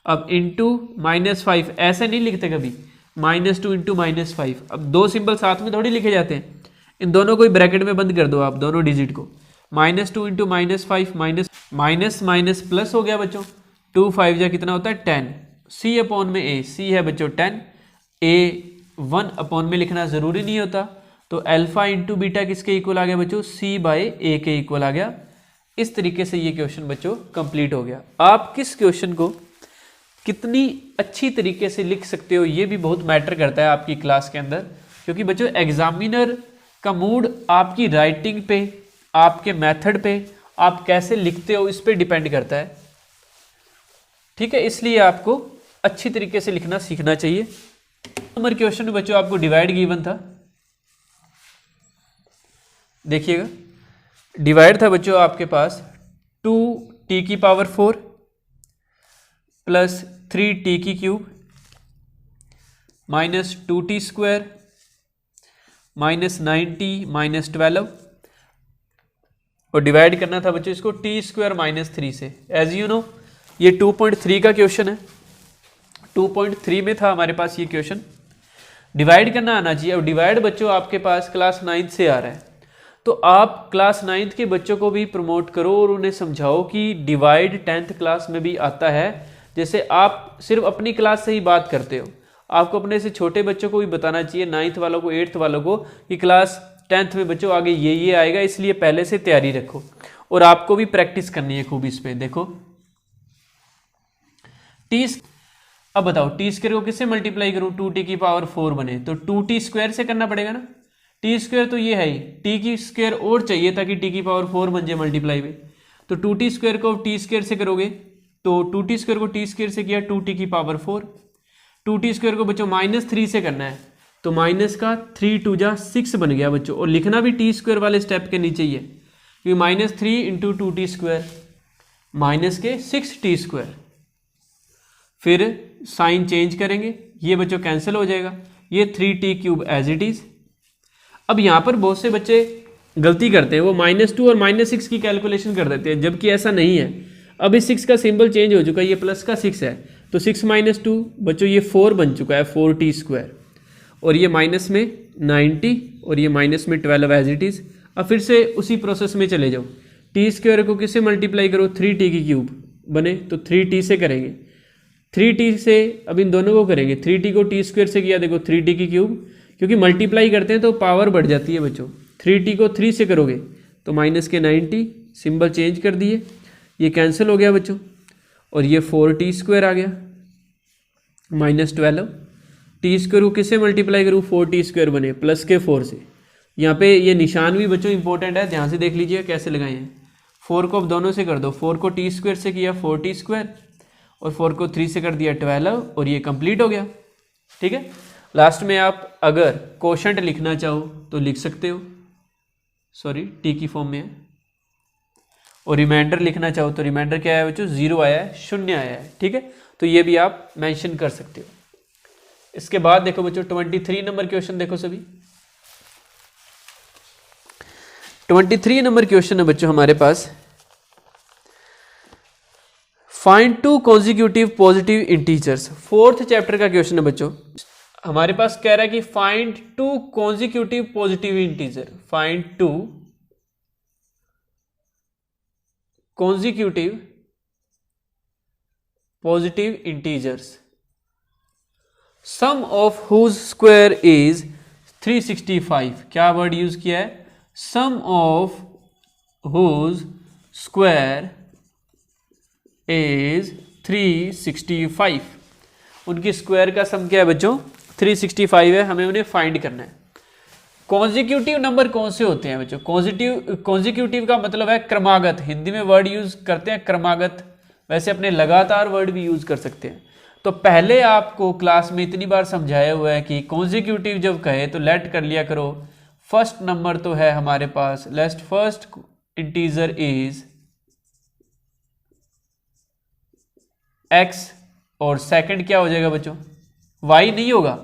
अब इंटू -5, ऐसे नहीं लिखते कभी, -2 इंटू -5। अब दो सिंबल साथ में थोड़ी लिखे जाते हैं, इन दोनों को ब्रैकेट में बंद कर दो आप, दोनों डिजिट को। -2 इंटू -5, माइनस प्लस हो गया बच्चों, 2 5 जा कितना होता है? 10। c अपॉन में a, c है बच्चों 10, a 1 अपॉन में लिखना जरूरी नहीं होता। तो अल्फा इंटू बीटा किसके इक्वल आ गया बच्चों? c/a के इक्वल आ गया। इस तरीके से ये क्वेश्चन बच्चों कंप्लीट हो गया। आप किस क्वेश्चन को कितनी अच्छी तरीके से लिख सकते हो ये भी बहुत मैटर करता है आपकी क्लास के अंदर, क्योंकि बच्चों एग्जामिनर का मूड आपकी राइटिंग पे, आपके मेथड पे, आप कैसे लिखते हो इस पे डिपेंड करता है, ठीक है। इसलिए आपको अच्छी तरीके से लिखना सीखना चाहिए। नंबर क्वेश्चन में बच्चों आपको डिवाइड गिवन था, देखिएगा डिवाइड था बच्चों आपके पास 2t⁴ plus 3t³ -2t² -9t -12, और डिवाइड करना था बच्चों इसको t² -3 से। एज यू नो ये 2.3 का क्वेश्चन है, 2.3 में था हमारे पास ये क्वेश्चन। डिवाइड करना आना चाहिए। और डिवाइड बच्चों आपके पास क्लास 9th से आ रहा है, तो आप क्लास 9th के बच्चों को भी प्रमोट करो और उन्हें समझाओ कि डिवाइड 10th क्लास में भी आता है। जैसे आप सिर्फ अपनी क्लास से ही बात करते हो, आपको अपने से छोटे बच्चों को भी बताना चाहिए, 9th वालों को, 8th वालों को, कि क्लास 10th में बच्चों आगे ये आएगा, इसलिए पहले से तैयारी रखो। और आपको भी प्रैक्टिस करनी है खूब इस पे। देखो अब बताओ t² को किससे मल्टीप्लाई करूं? 2t⁴ बने तो 2t² से करना पड़ेगा ना। t² तो ये है ही, t² और चाहिए ताकि t⁴ बन जाए मल्टीप्लाई में। तो 2t² को t² से करोगे तो 2t² को t² से किया 2t⁴। 2t² को बच्चों -3 से करना है तो माइनस का 3 2 जा 6 बन गया बच्चों। और लिखना भी t² वाले स्टेप के नीचे ही है, क्योंकि -3 × 2t²। माइनस के 6t²। फिर साइन चेंज करेंगे, ये बच्चों कैंसिल हो जाएगा, ये 3t³ एज इट इज। अब यहाँ पर बहुत से बच्चे गलती करते हैं, वो -2 और -6 की कैलकुलेशन कर देते हैं, जबकि ऐसा नहीं है। अब इस 6 का सिंबल चेंज हो चुका है, ये प्लस का 6 है, तो 6 - 2 बच्चों ये 4 बन चुका है, 4t²। और ये माइनस में 90 और ये माइनस में 12 एज इट इज। अब फिर से उसी प्रोसेस में चले जाओ, t² को किससे मल्टीप्लाई करो, 3t³ बने तो 3t से करेंगे, 3t से अब इन दोनों को करेंगे, 3t को t² से किया, देखो 3t³, क्योंकि मल्टीप्लाई करते हैं तो पावर बढ़ जाती है बच्चों। 3t को 3 से करोगे तो माइनस के 90, सिंबल चेंज कर दिए, ये कैंसिल हो गया बच्चों, और ये 4t² आ गया -12। t² को किससे मल्टीप्लाई करूँ, 4t² बने प्लस के 4 से। यहाँ पे ये निशान भी बच्चों इंपॉर्टेंट है, ध्यान से देख लीजिए कैसे लगाए हैं। 4 को अब दोनों से कर दो, 4 को t² से किया 4t² और 4 को 3 से कर दिया 12, और ये कंप्लीट हो गया। ठीक है, लास्ट में आप अगर कोशेंट लिखना चाहो तो लिख सकते हो, सॉरी टी की फॉर्म में है, और रिमाइंडर लिखना चाहो तो रिमाइंडर क्या है बच्चों, 0 आया है, 0 आया है। ठीक है, तो ये भी आप मेंशन कर सकते हो। इसके बाद देखो बच्चों 23 नंबर क्वेश्चन देखो सभी। 23 नंबर क्वेश्चन है बच्चों हमारे पास, find 2 consecutive positive integers. 4th chapter का क्वेश्चन है बच्चों, हमारे पास कह रहा है कि find 2 consecutive positive integer, find 2 consecutive positive integers, sum of whose square is 365। क्या वर्ड यूज किया है, sum of whose square is 365। उनकी स्क्वायर का सम क्या है बच्चों, 365 है, हमें उन्हें फाइंड करना है। कॉन्जिक्यूटिव नंबर कौन से होते हैं बच्चों, कॉन्जिक्यूटिव का मतलब है क्रमागत, हिंदी में वर्ड यूज करते हैं क्रमागत, वैसे अपने लगातार वर्ड भी यूज कर सकते हैं। तो पहले आपको क्लास में इतनी बार समझाया हुआ है कि कॉन्जिक्यूटिव जब कहे तो लेट कर लिया करो, फर्स्ट नंबर तो है हमारे पास, let first integer is x, और सेकंड क्या हो जाएगा बच्चों, y नहीं होगा,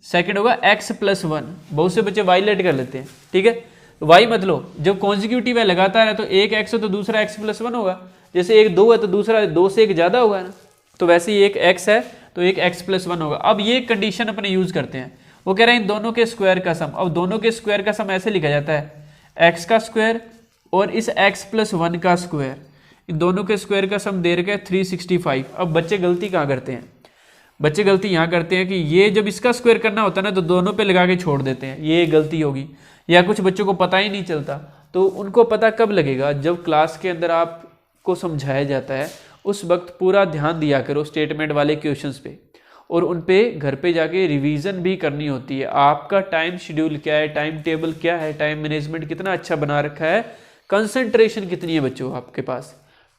सेकंड होगा x + 1। बहुत से बच्चे y लेट कर लेते हैं। ठीक है, तो y मत लो, जब कॉन्जिक्यूटिव है लगातार है तो एक x है तो दूसरा x + 1 होगा, जैसे एक 2 है तो दूसरा 2 से एक ज्यादा होगा ना, तो वैसे ही एक x है तो एक x + 1 होगा। अब ये कंडीशन अपने यूज करते हैं, वो कह रहे हैं इन दोनों के स्क्वायर का सम। अब दोनों के स्क्वायर का सम ऐसे लिखा जाता है, x का स्क्वायर और इस x + 1 का स्क्वायर, इन दोनों के स्क्वायर का सम दे रखा है 365। अब बच्चे गलती कहाँ करते हैं, बच्चे गलती यहाँ करते हैं कि ये जब इसका स्क्वायर करना होता है ना तो दोनों पे लगा के छोड़ देते हैं, ये गलती होगी। या कुछ बच्चों को पता ही नहीं चलता, तो उनको पता कब लगेगा, जब क्लास के अंदर आपको समझाया जाता है उस वक्त पूरा ध्यान दिया करो स्टेटमेंट वाले क्वेश्चंस पे, और उन पे घर पे जाके रिवीजन भी करनी होती है। आपका टाइम शेड्यूल क्या है, टाइम टेबल क्या है, टाइम मैनेजमेंट कितना अच्छा बना रखा है, कंसंट्रेशन कितनी है बच्चों आपके पास,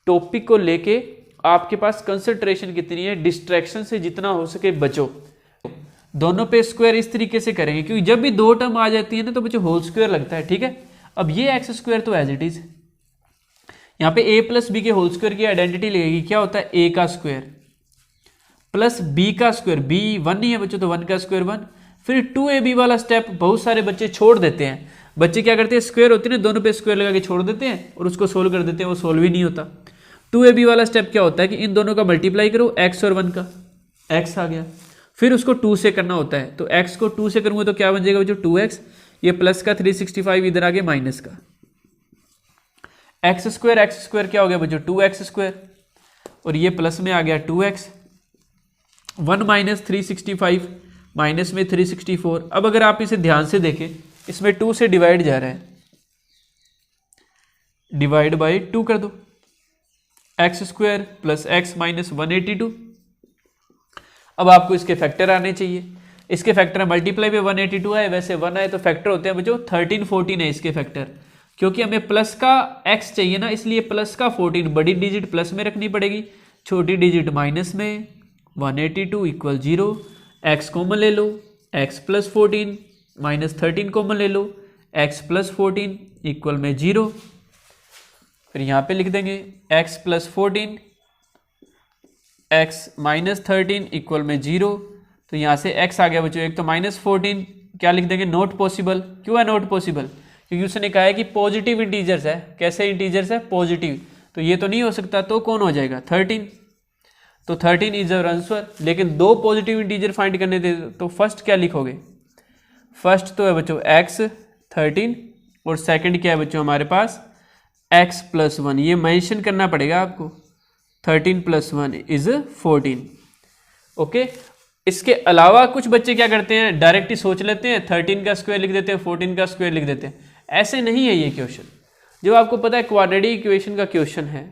टॉपिक को लेके आपके पास कंसंट्रेशन कितनी है, डिस्ट्रैक्शन से जितना हो सके बचो। दोनों पे स्क्वायर इस तरीके से करेंगे, क्योंकि जब भी 2 टर्म आ जाती है ना तो बच्चों होल स्क्वायर लगता है। ठीक है, अब ये x² तो एज इट इज, यहाँ पे a + b के होल स्क्वायर की आइडेंटिटी लगेगी, क्या होता है a का स्क्वायर प्लस b का स्क्वायर, b 1 नहीं है बच्चों तो 1 का स्क्वायर 1। फिर 2ab वाला स्टेप बहुत सारे बच्चे छोड़ देते हैं, बच्चे क्या करते हैं, स्क्वायर होती है ना, दोनों पे स्क्वायर लगा के छोड़ देते हैं और उसको सोल्व कर देते हैं, वो सोल्व ही नहीं होता। 2ab वाला स्टेप क्या होता है कि इन दोनों का मल्टीप्लाई करो, x और 1 का, x आ गया, फिर उसको 2 से करना होता है, तो x को 2 से करूंगा तो क्या बन जाएगा बच्चों 2x, ये प्लस का 365 इधर आ गया माइनस का, x² क्या हो गया बच्चों 2x², और ये प्लस में आ गया 2x, 1 - 365 माइनस में 364। अब अगर आप इसे ध्यान से देखें, इसमें 2 से डिवाइड जा रहा है, डिवाइड बाय 2 कर दो, x² + x - 182। अब आपको इसके फैक्टर आने चाहिए, इसके फैक्टर मल्टीप्लाई पे 182 है, वैसे 1 आए तो फैक्टर होते हैं बच्चों 13 14 है इसके फैक्टर, क्योंकि हमें प्लस का x चाहिए ना, इसलिए प्लस का 14 बड़ी डिजिट प्लस में रखनी पड़ेगी, छोटी डिजिट माइनस में। 182 = 0, x कॉमन ले लो, x + 14 - 13 कॉमन ले लो, x + 14 = 0। फिर यहाँ पे लिख देंगे x plus 14 x minus 13 equal में 0। तो यहाँ से x आ गया बच्चों, एक तो माइनस 14 क्या लिख देंगे, नॉट पॉसिबल। क्यों है नॉट पॉसिबल? क्योंकि उसने कहा है कि पॉजिटिव इंटीजर्स है। कैसे इंटीजर्स है? पॉजिटिव। तो ये तो नहीं हो सकता, तो कौन हो जाएगा? 13। तो 13 इज अवर आंसर। लेकिन दो पॉजिटिव इंटीजर फाइंड करने दे, तो फर्स्ट क्या लिखोगे? फर्स्ट तो है बच्चों x 13 और सेकंड क्या है बच्चों हमारे पास x प्लस 1। ये मेंशन करना पड़ेगा आपको। 13 प्लस 1 इज 14। ओके। इसके अलावा कुछ बच्चे क्या करते हैं, डायरेक्ट ही सोच लेते हैं, 13 का स्क्वायर लिख देते हैं, 14 का स्क्वायर लिख देते हैं। ऐसे नहीं है ये क्वेश्चन। जो आपको पता है क्वाड्रेटिक इक्वेशन का क्वेश्चन है,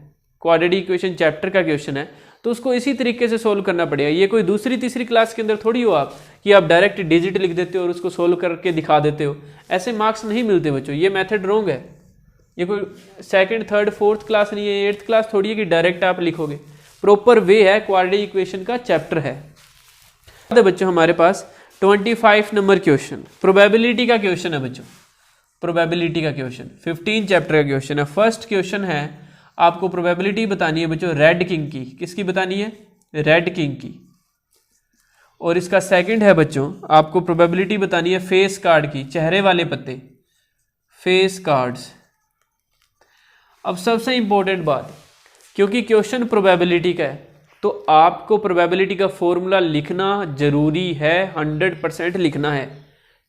क्वाड्रेटिक इक्वेशन चैप्टर का क्वेश्चन है, तो उसको इसी तरीके से सोल्व करना पड़ेगा। ये कोई दूसरी तीसरी क्लास के अंदर थोड़ी हो आप कि आप डायरेक्ट डिजिट लिख देते हो और उसको सोल्व करके दिखा देते हो। ऐसे मार्क्स नहीं मिलते बच्चों, ये मेथड रॉन्ग है। ये कोई सेकंड थर्ड फोर्थ क्लास नहीं है, 8th क्लास थोड़ी है कि डायरेक्ट आप लिखोगे। प्रॉपर वे है, क्वाड्रेटिक इक्वेशन का चैप्टर है। बच्चों हमारे पास 25 नंबर क्वेश्चन प्रोबेबिलिटी का क्वेश्चन है बच्चों, प्रोबेबिलिटी का क्वेश्चन 15 चैप्टर का क्वेश्चन है। फर्स्ट क्वेश्चन है, आपको प्रोबेबिलिटी बतानी है बच्चों रेड किंग की। किसकी बतानी है? रेड किंग की। और इसका सेकंड है बच्चों, आपको प्रोबेबिलिटी बतानी है फेस कार्ड की, चेहरे वाले पत्ते, फेस कार्ड्स। अब सबसे इंपॉर्टेंट बात, क्योंकि क्वेश्चन प्रोबेबिलिटी का है, तो आपको प्रोबेबिलिटी का फॉर्मूला लिखना जरूरी है, 100% लिखना है।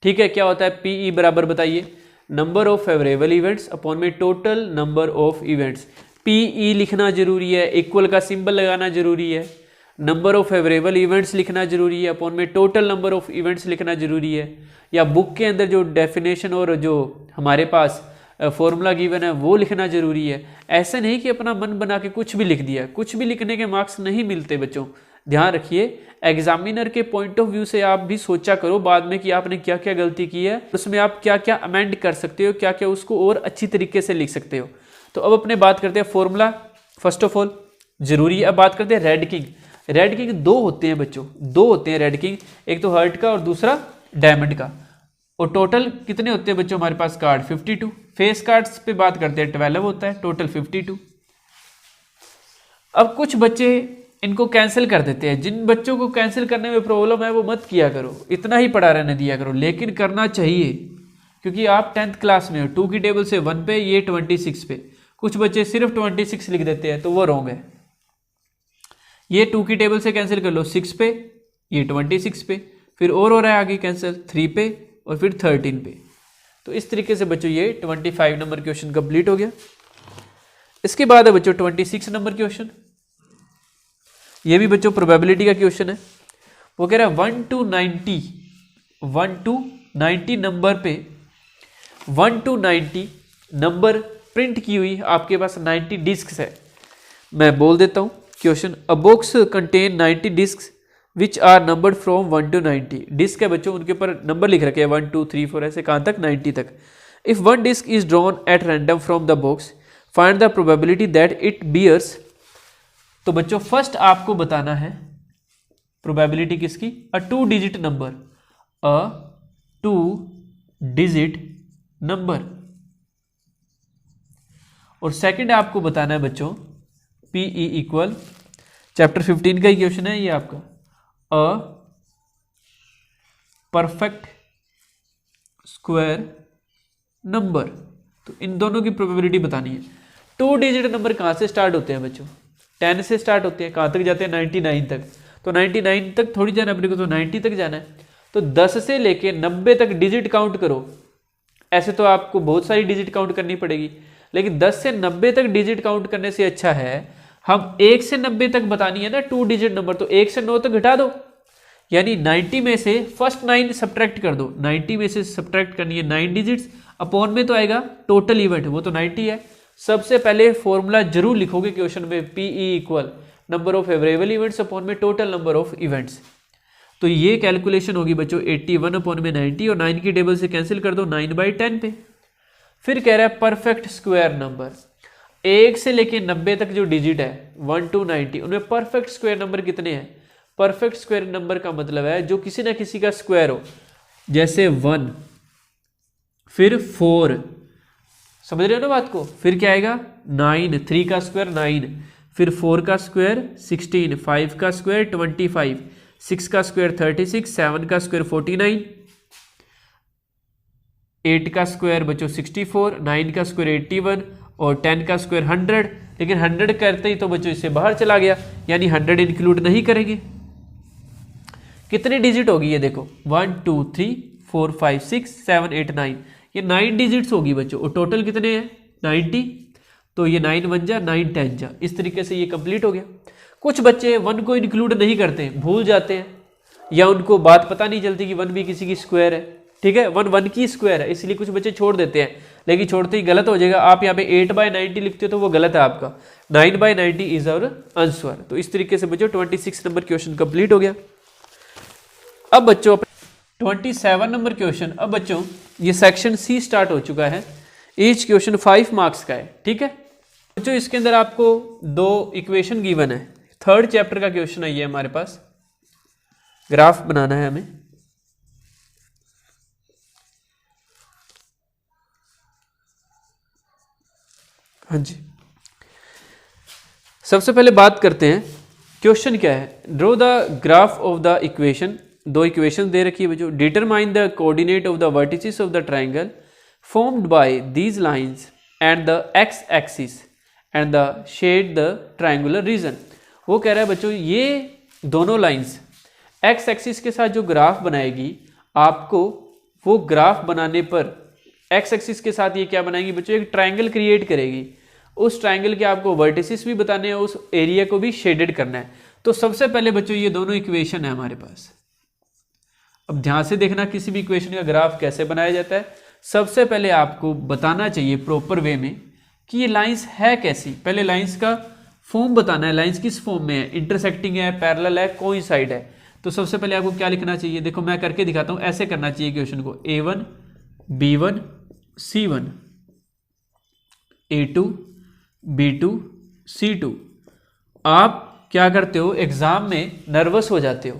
ठीक है? क्या होता है पीई बराबर, बताइए, number of favourable events upon में total number of events. P E लिखना जरूरी है, इक्वल का सिंबल लगाना जरूरी है, नंबर ऑफ फेवरेबल इवेंट्स लिखना जरूरी है, अपॉन में टोटल नंबर ऑफ इवेंट्स लिखना जरूरी है, या बुक के अंदर जो डेफिनेशन और जो हमारे पास फॉर्मूला गिवन है वो लिखना जरूरी है। ऐसे नहीं कि अपना मन बना के कुछ भी लिख दिया। कुछ भी लिखने के मार्क्स नहीं मिलते बच्चों, ध्यान रखिए। एग्जामिनर के पॉइंट ऑफ व्यू से आप भी सोचा करो बाद में कि आपने क्या क्या गलती की है, उसमें आप क्या क्या अमेंड कर सकते हो, क्या क्या उसको और अच्छी तरीके से लिख सकते हो। तो अब अपने बात करते हैं फॉर्मूला, फर्स्ट ऑफ ऑल जरूरी है। अब बात करते हैं रेड किंग। रेड किंग दो होते हैं बच्चों, दो होते हैं रेड किंग, एक तो हर्ट का और दूसरा डायमंड का। और टोटल कितने होते हैं बच्चों हमारे पास कार्ड? 52। फेस कार्ड्स पे बात करते हैं 12 होता है, टोटल 52। अब कुछ बच्चे इनको कैंसिल कर देते हैं। जिन बच्चों को कैंसिल करने में प्रॉब्लम है वो मत किया करो, इतना ही पढ़ा रहने दिया करो, लेकिन करना चाहिए क्योंकि आप 10th क्लास में हो। 2 की टेबल से 1 पे, ये 26 पे। कुछ बच्चे सिर्फ 26 लिख देते हैं, तो वो रॉन्ग है। ये 2 की टेबल से कैंसिल कर लो 6 पे, ये 26 पे, फिर और हो रहा है आगे कैंसिल 3 पे और फिर 13 पे। तो इस तरीके से बच्चों ये 25 नंबर क्वेश्चन कंप्लीट हो गया। इसके बाद है बच्चों 26 नंबर क्वेश्चन। ये भी बच्चों प्रोबेबिलिटी का क्वेश्चन है। वो कह रहा है 1 to 90 नंबर पे 1 to 90 नंबर प्रिंट की हुई आपके पास 90 डिस्क्स है। मैं बोल देता हूं question. A box contain 90 discs which are numbered from 1 to 90। Disc है बच्चों, उनके ऊपर नंबर लिख रखे हैं 1 2 3 4 ऐसे कहां तक? 90 तक। If one disc is drawn at random from the box find the probability that it bears. तो बच्चों फर्स्ट आपको बताना है प्रोबेबिलिटी किसकी? A 2 digit number, a 2 digit number. और सेकंड आपको बताना है बच्चों पीई इक्वल, चैप्टर 15 का ही क्वेश्चन है ये आपका, अ परफेक्ट स्क्वायर नंबर। तो इन दोनों की प्रोबेबिलिटी बतानी है। 2 डिजिट नंबर कहां से स्टार्ट होते हैं बच्चों? 10 से स्टार्ट होते हैं, कहां तक जाते हैं? 99 तक। तो 99 तक थोड़ी जाना अपने को, तो 90 तक जाना है। तो 10 से लेके 90 तक डिजिट काउंट करो। ऐसे तो आपको बहुत सारी डिजिट काउंट करनी पड़ेगी, लेकिन 10 से 90 तक डिजिट काउंट करने से अच्छा है हम 1 से 90 तक बतानी है ना 2 डिजिट नंबर, तो 1 से 9 तक घटा दो, यानी 90 में से फर्स्ट 9 सब्ट्रैक्ट कर दो। 90 में से सब्ट्रैक्ट करनी है 9 डिजिट्स, अपॉन में तो आएगा टोटल इवेंट, वो तो 90 है। सबसे पहले फॉर्मूला जरूर लिखोगे क्वेश्चन में, P E equal number of favourable events upon में टोटल नंबर ऑफ इवेंट्स। तो ये कैलकुलेशन होगी बच्चों 81 अपॉन में 90, और 9 की टेबल से कैंसिल कर दो 9/10 पे। फिर कह रहा है परफेक्ट स्क्वायर नंबर, 1 से लेके 90 तक जो डिजिट है 1 to 90, उनमें परफेक्ट स्क्वायर नंबर कितने हैं? परफेक्ट स्क्वायर नंबर का मतलब है जो किसी ना किसी का स्क्वायर हो, जैसे 1 फिर 4, समझ रहे हो ना बात को? फिर क्या आएगा 9, 3 का स्क्वायर 9, फिर 4 का स्क्वायर 16, 5 का स्क्वायर 25, 6 का स्क्वायर 36, 7 का स्क्वायर 49, 8 का स्क्वायर बच्चों 64, 9 का स्क्वायर 81 और 10 का स्क्वायर 100। लेकिन 100 करते ही तो बच्चों इससे बाहर चला गया, यानी 100 इंक्लूड नहीं करेंगे। कितनी डिजिट होगी ये देखो, 1 2 3 4 5 6 7 8 9, ये 9 डिजिट्स होगी बच्चों। और टोटल कितने हैं 90, तो ये 9 1 जा 9 10 जा, इस तरीके से ये कंप्लीट हो गया। कुछ बच्चे 1 को इंक्लूड नहीं करते, भूल जाते हैं, या उनको बात पता नहीं चलती कि 1 भी किसी की स्क्वायर है, ठीक है, 1 1 की स्क्वायर है, इसलिए कुछ बच्चे छोड़ देते हैं, लेकिन छोड़ते ही गलत हो जाएगा। आप यहाँ पे 8/90 लिखते हो तो वो गलत है आपका, 9/90 इज आवर आंसर। तो इस तरीके से बच्चों 26 नंबर क्वेश्चन कंप्लीट हो गया। अब बच्चों 27 नंबर क्वेश्चन, अब बच्चों ये सेक्शन सी स्टार्ट हो चुका है। ईच क्वेश्चन 5 मार्क्स का है, ठीक है बच्चों। इसके अंदर आपको 2 इक्वेशन गिवन है, 3rd चैप्टर का क्वेश्चन है ये हमारे पास। ग्राफ बनाना है हमें, हाँ जी। सबसे पहले बात करते हैं क्वेश्चन क्या है। Draw the graph of the equation, 2 equation दे रखी है बच्चों। Determine the coordinate of the vertices of the triangle formed by these lines and the x axis and the shade the triangular region. वो कह रहा है बच्चों ये दोनों लाइंस एक्स एक्सिस के साथ जो ग्राफ बनाएगी, आपको वो ग्राफ बनाने पर एक्स एक्सिस के साथ ये क्या बनाएगी बच्चों, एक ट्राइंगल क्रिएट करेगी। उस ट्राइंगल के आपको वर्टिसेस भी बताने हैं, उस एरिया को भी शेडेड करना है। तो सबसे पहले बच्चों ये दोनों इक्वेशन है हमारे पास। अब ध्यान से देखना किसी भी इक्वेशन का ग्राफ कैसे बनाया जाता है। सबसे पहले आपको बताना चाहिए प्रॉपर वे में कि ये लाइंस है कैसी। पहले लाइंस का फॉर्म बताना है, लाइंस किस फॉर्म में है, इंटरसेक्टिंग है, पैरेलल है, कोइंसाइड है। तो सबसे पहले आपको क्या लिखना चाहिए, देखो मैं करके दिखाता हूं। ऐसे करना चाहिए क्वेश्चन को, A1 B1 C1 A2 B2 C2। आप क्या करते हो, एग्जाम में नर्वस हो जाते हो,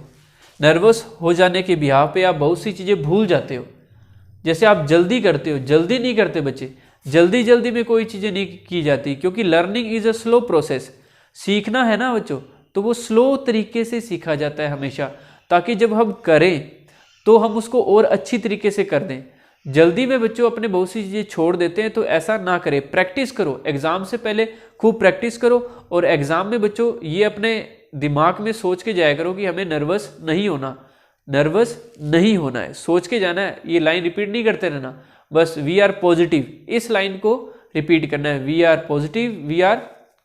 नर्वस हो जाने के बिहाव पे आप बहुत सी चीज़ें भूल जाते हो। जैसे आप जल्दी करते हो, जल्दी नहीं करते बच्चे, जल्दी जल्दी में कोई चीज़ें नहीं की जाती, क्योंकि learning is a slow process. सीखना है ना बच्चों, तो वो स्लो तरीके से सीखा जाता है हमेशा, ताकि जब हम करें तो हम उसको और अच्छी तरीके से कर दें। जल्दी में बच्चों अपने बहुत सी चीज़ें छोड़ देते हैं, तो ऐसा ना करें। प्रैक्टिस करो, एग्जाम से पहले खूब प्रैक्टिस करो, और एग्जाम में बच्चों ये अपने दिमाग में सोच के जाया करो कि हमें नर्वस नहीं होना, नर्वस नहीं होना है, सोच के जाना है। ये लाइन रिपीट नहीं करते रहना, बस वी आर पॉजिटिव, इस लाइन को रिपीट करना है, we are positive, we are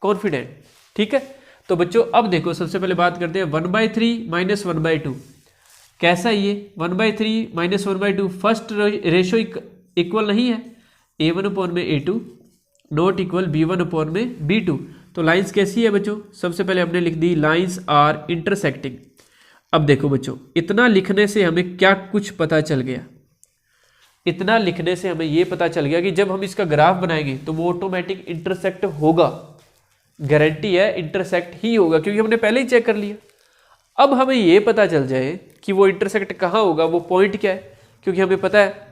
confident, ठीक है। तो बच्चों अब देखो सबसे पहले बात करते हैं 1/3 - 1/2 कैसा है ये। 1/3 - 1/2 फर्स्ट रेशो इक्वल नहीं है, A1/A2 नॉट इक्वल B1/B2। तो लाइंस कैसी है बच्चों, सबसे पहले हमने लिख दी लाइंस आर इंटरसेक्टिंग। अब देखो बच्चों, इतना लिखने से हमें क्या कुछ पता चल गया, इतना लिखने से हमें ये पता चल गया कि जब हम इसका ग्राफ बनाएंगे तो वो ऑटोमेटिक इंटरसेक्ट होगा, गारंटी है इंटरसेक्ट ही होगा, क्योंकि हमने पहले ही चेक कर लिया। अब हमें ये पता चल जाए कि वो इंटरसेक्ट कहाँ होगा, वो पॉइंट क्या है, क्योंकि हमें पता है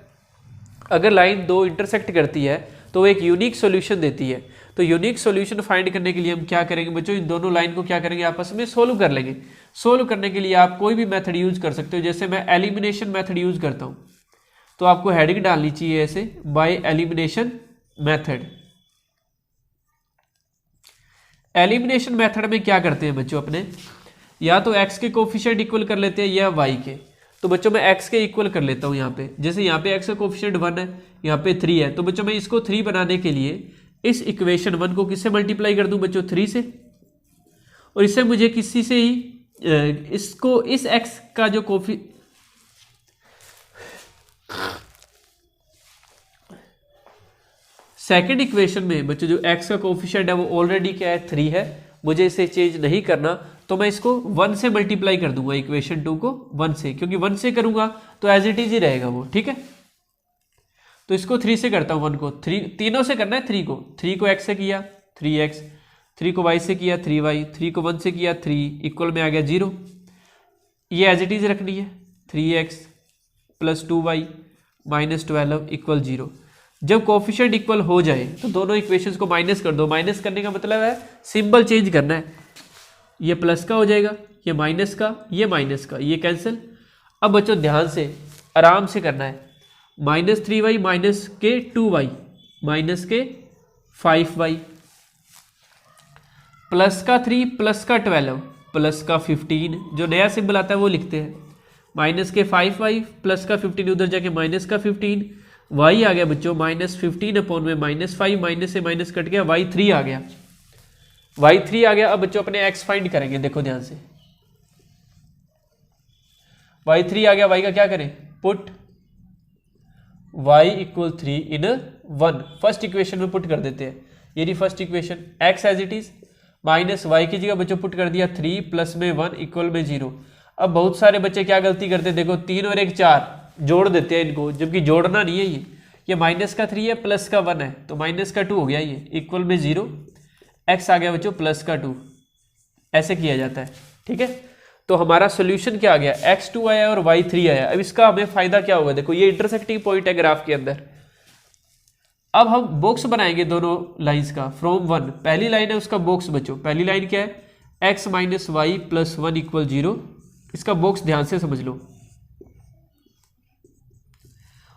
अगर लाइन 2 इंटरसेक्ट करती है तो वो एक यूनिक सॉल्यूशन देती है। तो यूनिक सॉल्यूशन फाइंड करने के लिए हम क्या करेंगे बच्चों, इन दोनों लाइन को क्या करेंगे, आपस में सोल्व कर लेंगे। सोल्व करने के लिए आप कोई भी मेथड यूज कर सकते हो, जैसे मैं एलिमिनेशन मेथड यूज करता हूँ, तो आपको हेडिंग डालनी चाहिए ऐसे, by elimination method. Elimination method में क्या करते हैं बच्चों, अपने या तो x के कोफिशिएंट इक्वल कर लेते हैं या y के। तो बच्चों मैं x के इक्वल कर लेता हूँ यहाँ पे, जैसे यहाँ पे x का कोफिशिएंट 1 है, यहाँ पे 3 है। तो बच्चों मैं इसको 3 बनाने के लिए इस इक्वेशन 1 को किससे मल्टीप्लाई कर दूं बच्चों, 3 से, और इससे मुझे किसी से ही इसको इस x का जो सेकंड इक्वेशन में बच्चों जो x का कोफिशिएंट है वो ऑलरेडी क्या है, 3 है, मुझे इसे चेंज नहीं करना। तो मैं इसको 1 से मल्टीप्लाई कर दूंगा, इक्वेशन 2 को 1 से, क्योंकि 1 से करूंगा तो एज इट इज ही रहेगा वो, ठीक है। तो इसको 3 से करता हूं, 1 को 3, तीनों से करना है। 3 को x से किया 3x, 3 को y से किया 3y, 3 को 1 से किया 3, इक्वल में आ गया 0। ये एज इट इज रखनी है, 3x + 2y - 12 = 0। जब कोफिशिएंट इक्वल हो जाए तो दोनों इक्वेशंस को माइनस कर दो। माइनस करने का मतलब है सिंबल चेंज करना है। ये प्लस का हो जाएगा, ये माइनस का, ये माइनस का, ये कैंसिल। अब बच्चों ध्यान से आराम से करना है। -3y माइनस के 2y माइनस के 5y प्लस का 3 प्लस का 12 प्लस का 15, जो नया सिंबल आता है वो लिखते हैं। माइनस के 5y प्लस का 15, उधर जाके माइनस का 15, y आ गया बच्चों -15 अपॉन में -5, माइनस से माइनस कट गया, y3 आ गया, y3 आ गया। अब बच्चों अपने x फाइंड करेंगे, देखो ध्यान से। y3 आ गया, y का क्या करें, put y = 3 in 1, first equation में पुट कर देते हैं। ये रही first equation, x as it is, minus y की जगह बच्चों पुट कर दिया 3 प्लस में 1 इक्वल में 0। अब बहुत सारे बच्चे क्या गलती करते हैं, देखो 3 और 1 4 जोड़ देते हैं इनको, जबकि जोड़ना नहीं है। ये माइनस का 3 है, प्लस का 1 है, तो माइनस का 2 हो गया, ये इक्वल में 0, x आ गया बच्चों प्लस का 2। ऐसे किया जाता है, ठीक है। तो हमारा सोल्यूशन क्या आ गया, x2 आया और y3 आया। अब इसका हमें फायदा क्या होगा, देखो ये इंटरसेक्टिंग पॉइंट है ग्राफ के अंदर। अब हम बॉक्स बनाएंगे दोनों लाइंस का, फ्रॉम 1, पहली लाइन है उसका बॉक्स बच्चों। पहली लाइन क्या है, x - y + 1 = 0। इसका बॉक्स ध्यान से समझ लो।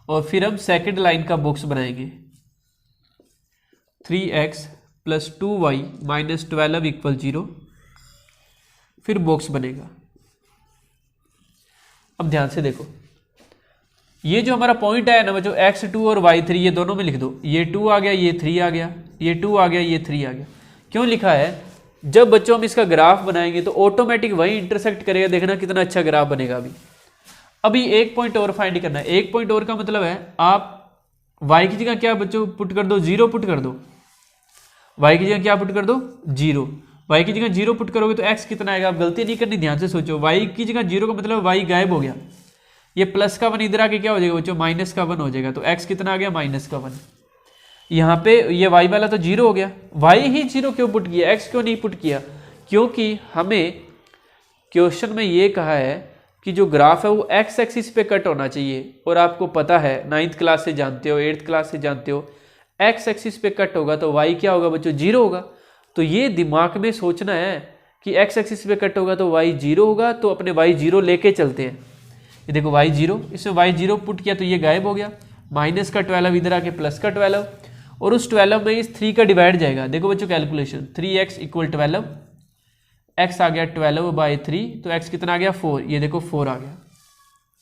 और फिर हम सेकंड लाइन का बॉक्स बनाएंगे, 3x + 2y - 12 = 0। फिर बॉक्स बनेगा। अब ध्यान से देखो, ये जो हमारा पॉइंट है ना बच्चों, x2 और y3, ये दोनों में लिख दो। ये 2 आ गया, ये 3 आ गया, ये 2 आ गया, ये 3 आ गया। क्यों लिखा है, जब बच्चों हम इसका ग्राफ बनाएंगे तो ऑटोमेटिक वही इंटरसेक्ट करेगा। देखना कितना अच्छा ग्राफ बनेगा। अभी एक पॉइंट और फाइंड करना है। एक पॉइंट और का मतलब है आप y की जगह क्या बच्चों पुट कर दो, 0 पुट कर दो। y की जगह क्या पुट कर दो, 0। y की जगह 0 पुट करोगे तो x कितना आएगा, आप गलती नहीं करनी, ध्यान से सोचो। y की जगह 0 का मतलब y गायब हो गया, ये प्लस का 1 इधर आके क्या हो जाएगा बच्चों, माइनस का 1 हो जाएगा। तो x कितना आ गया, -1। यहाँ पे ये y वाला तो 0 हो गया। y ही 0 क्यों पुट किया, x क्यों नहीं पुट किया, क्योंकि हमें क्वेश्चन में ये कहा है कि जो ग्राफ है वो x एक्सिस पे कट होना चाहिए। और आपको पता है 9th क्लास से जानते हो, 8th क्लास से जानते हो, x एक्सिस पे कट होगा तो y क्या होगा बच्चों, 0 होगा। तो ये दिमाग में सोचना है कि x एक्सिस पे कट होगा तो y 0 होगा, तो अपने y 0 लेके चलते हैं। ये देखो y 0, इसमें y 0 पुट किया तो ये गायब हो गया, माइनस का 12 इधर आके प्लस का 12, और उस 12 में इस 3 का डिवाइड जाएगा। देखो बच्चों कैलकुलेशन, 3x = 12, x आ गया 12/3, तो x कितना आ गया, 4। ये देखो 4 आ गया,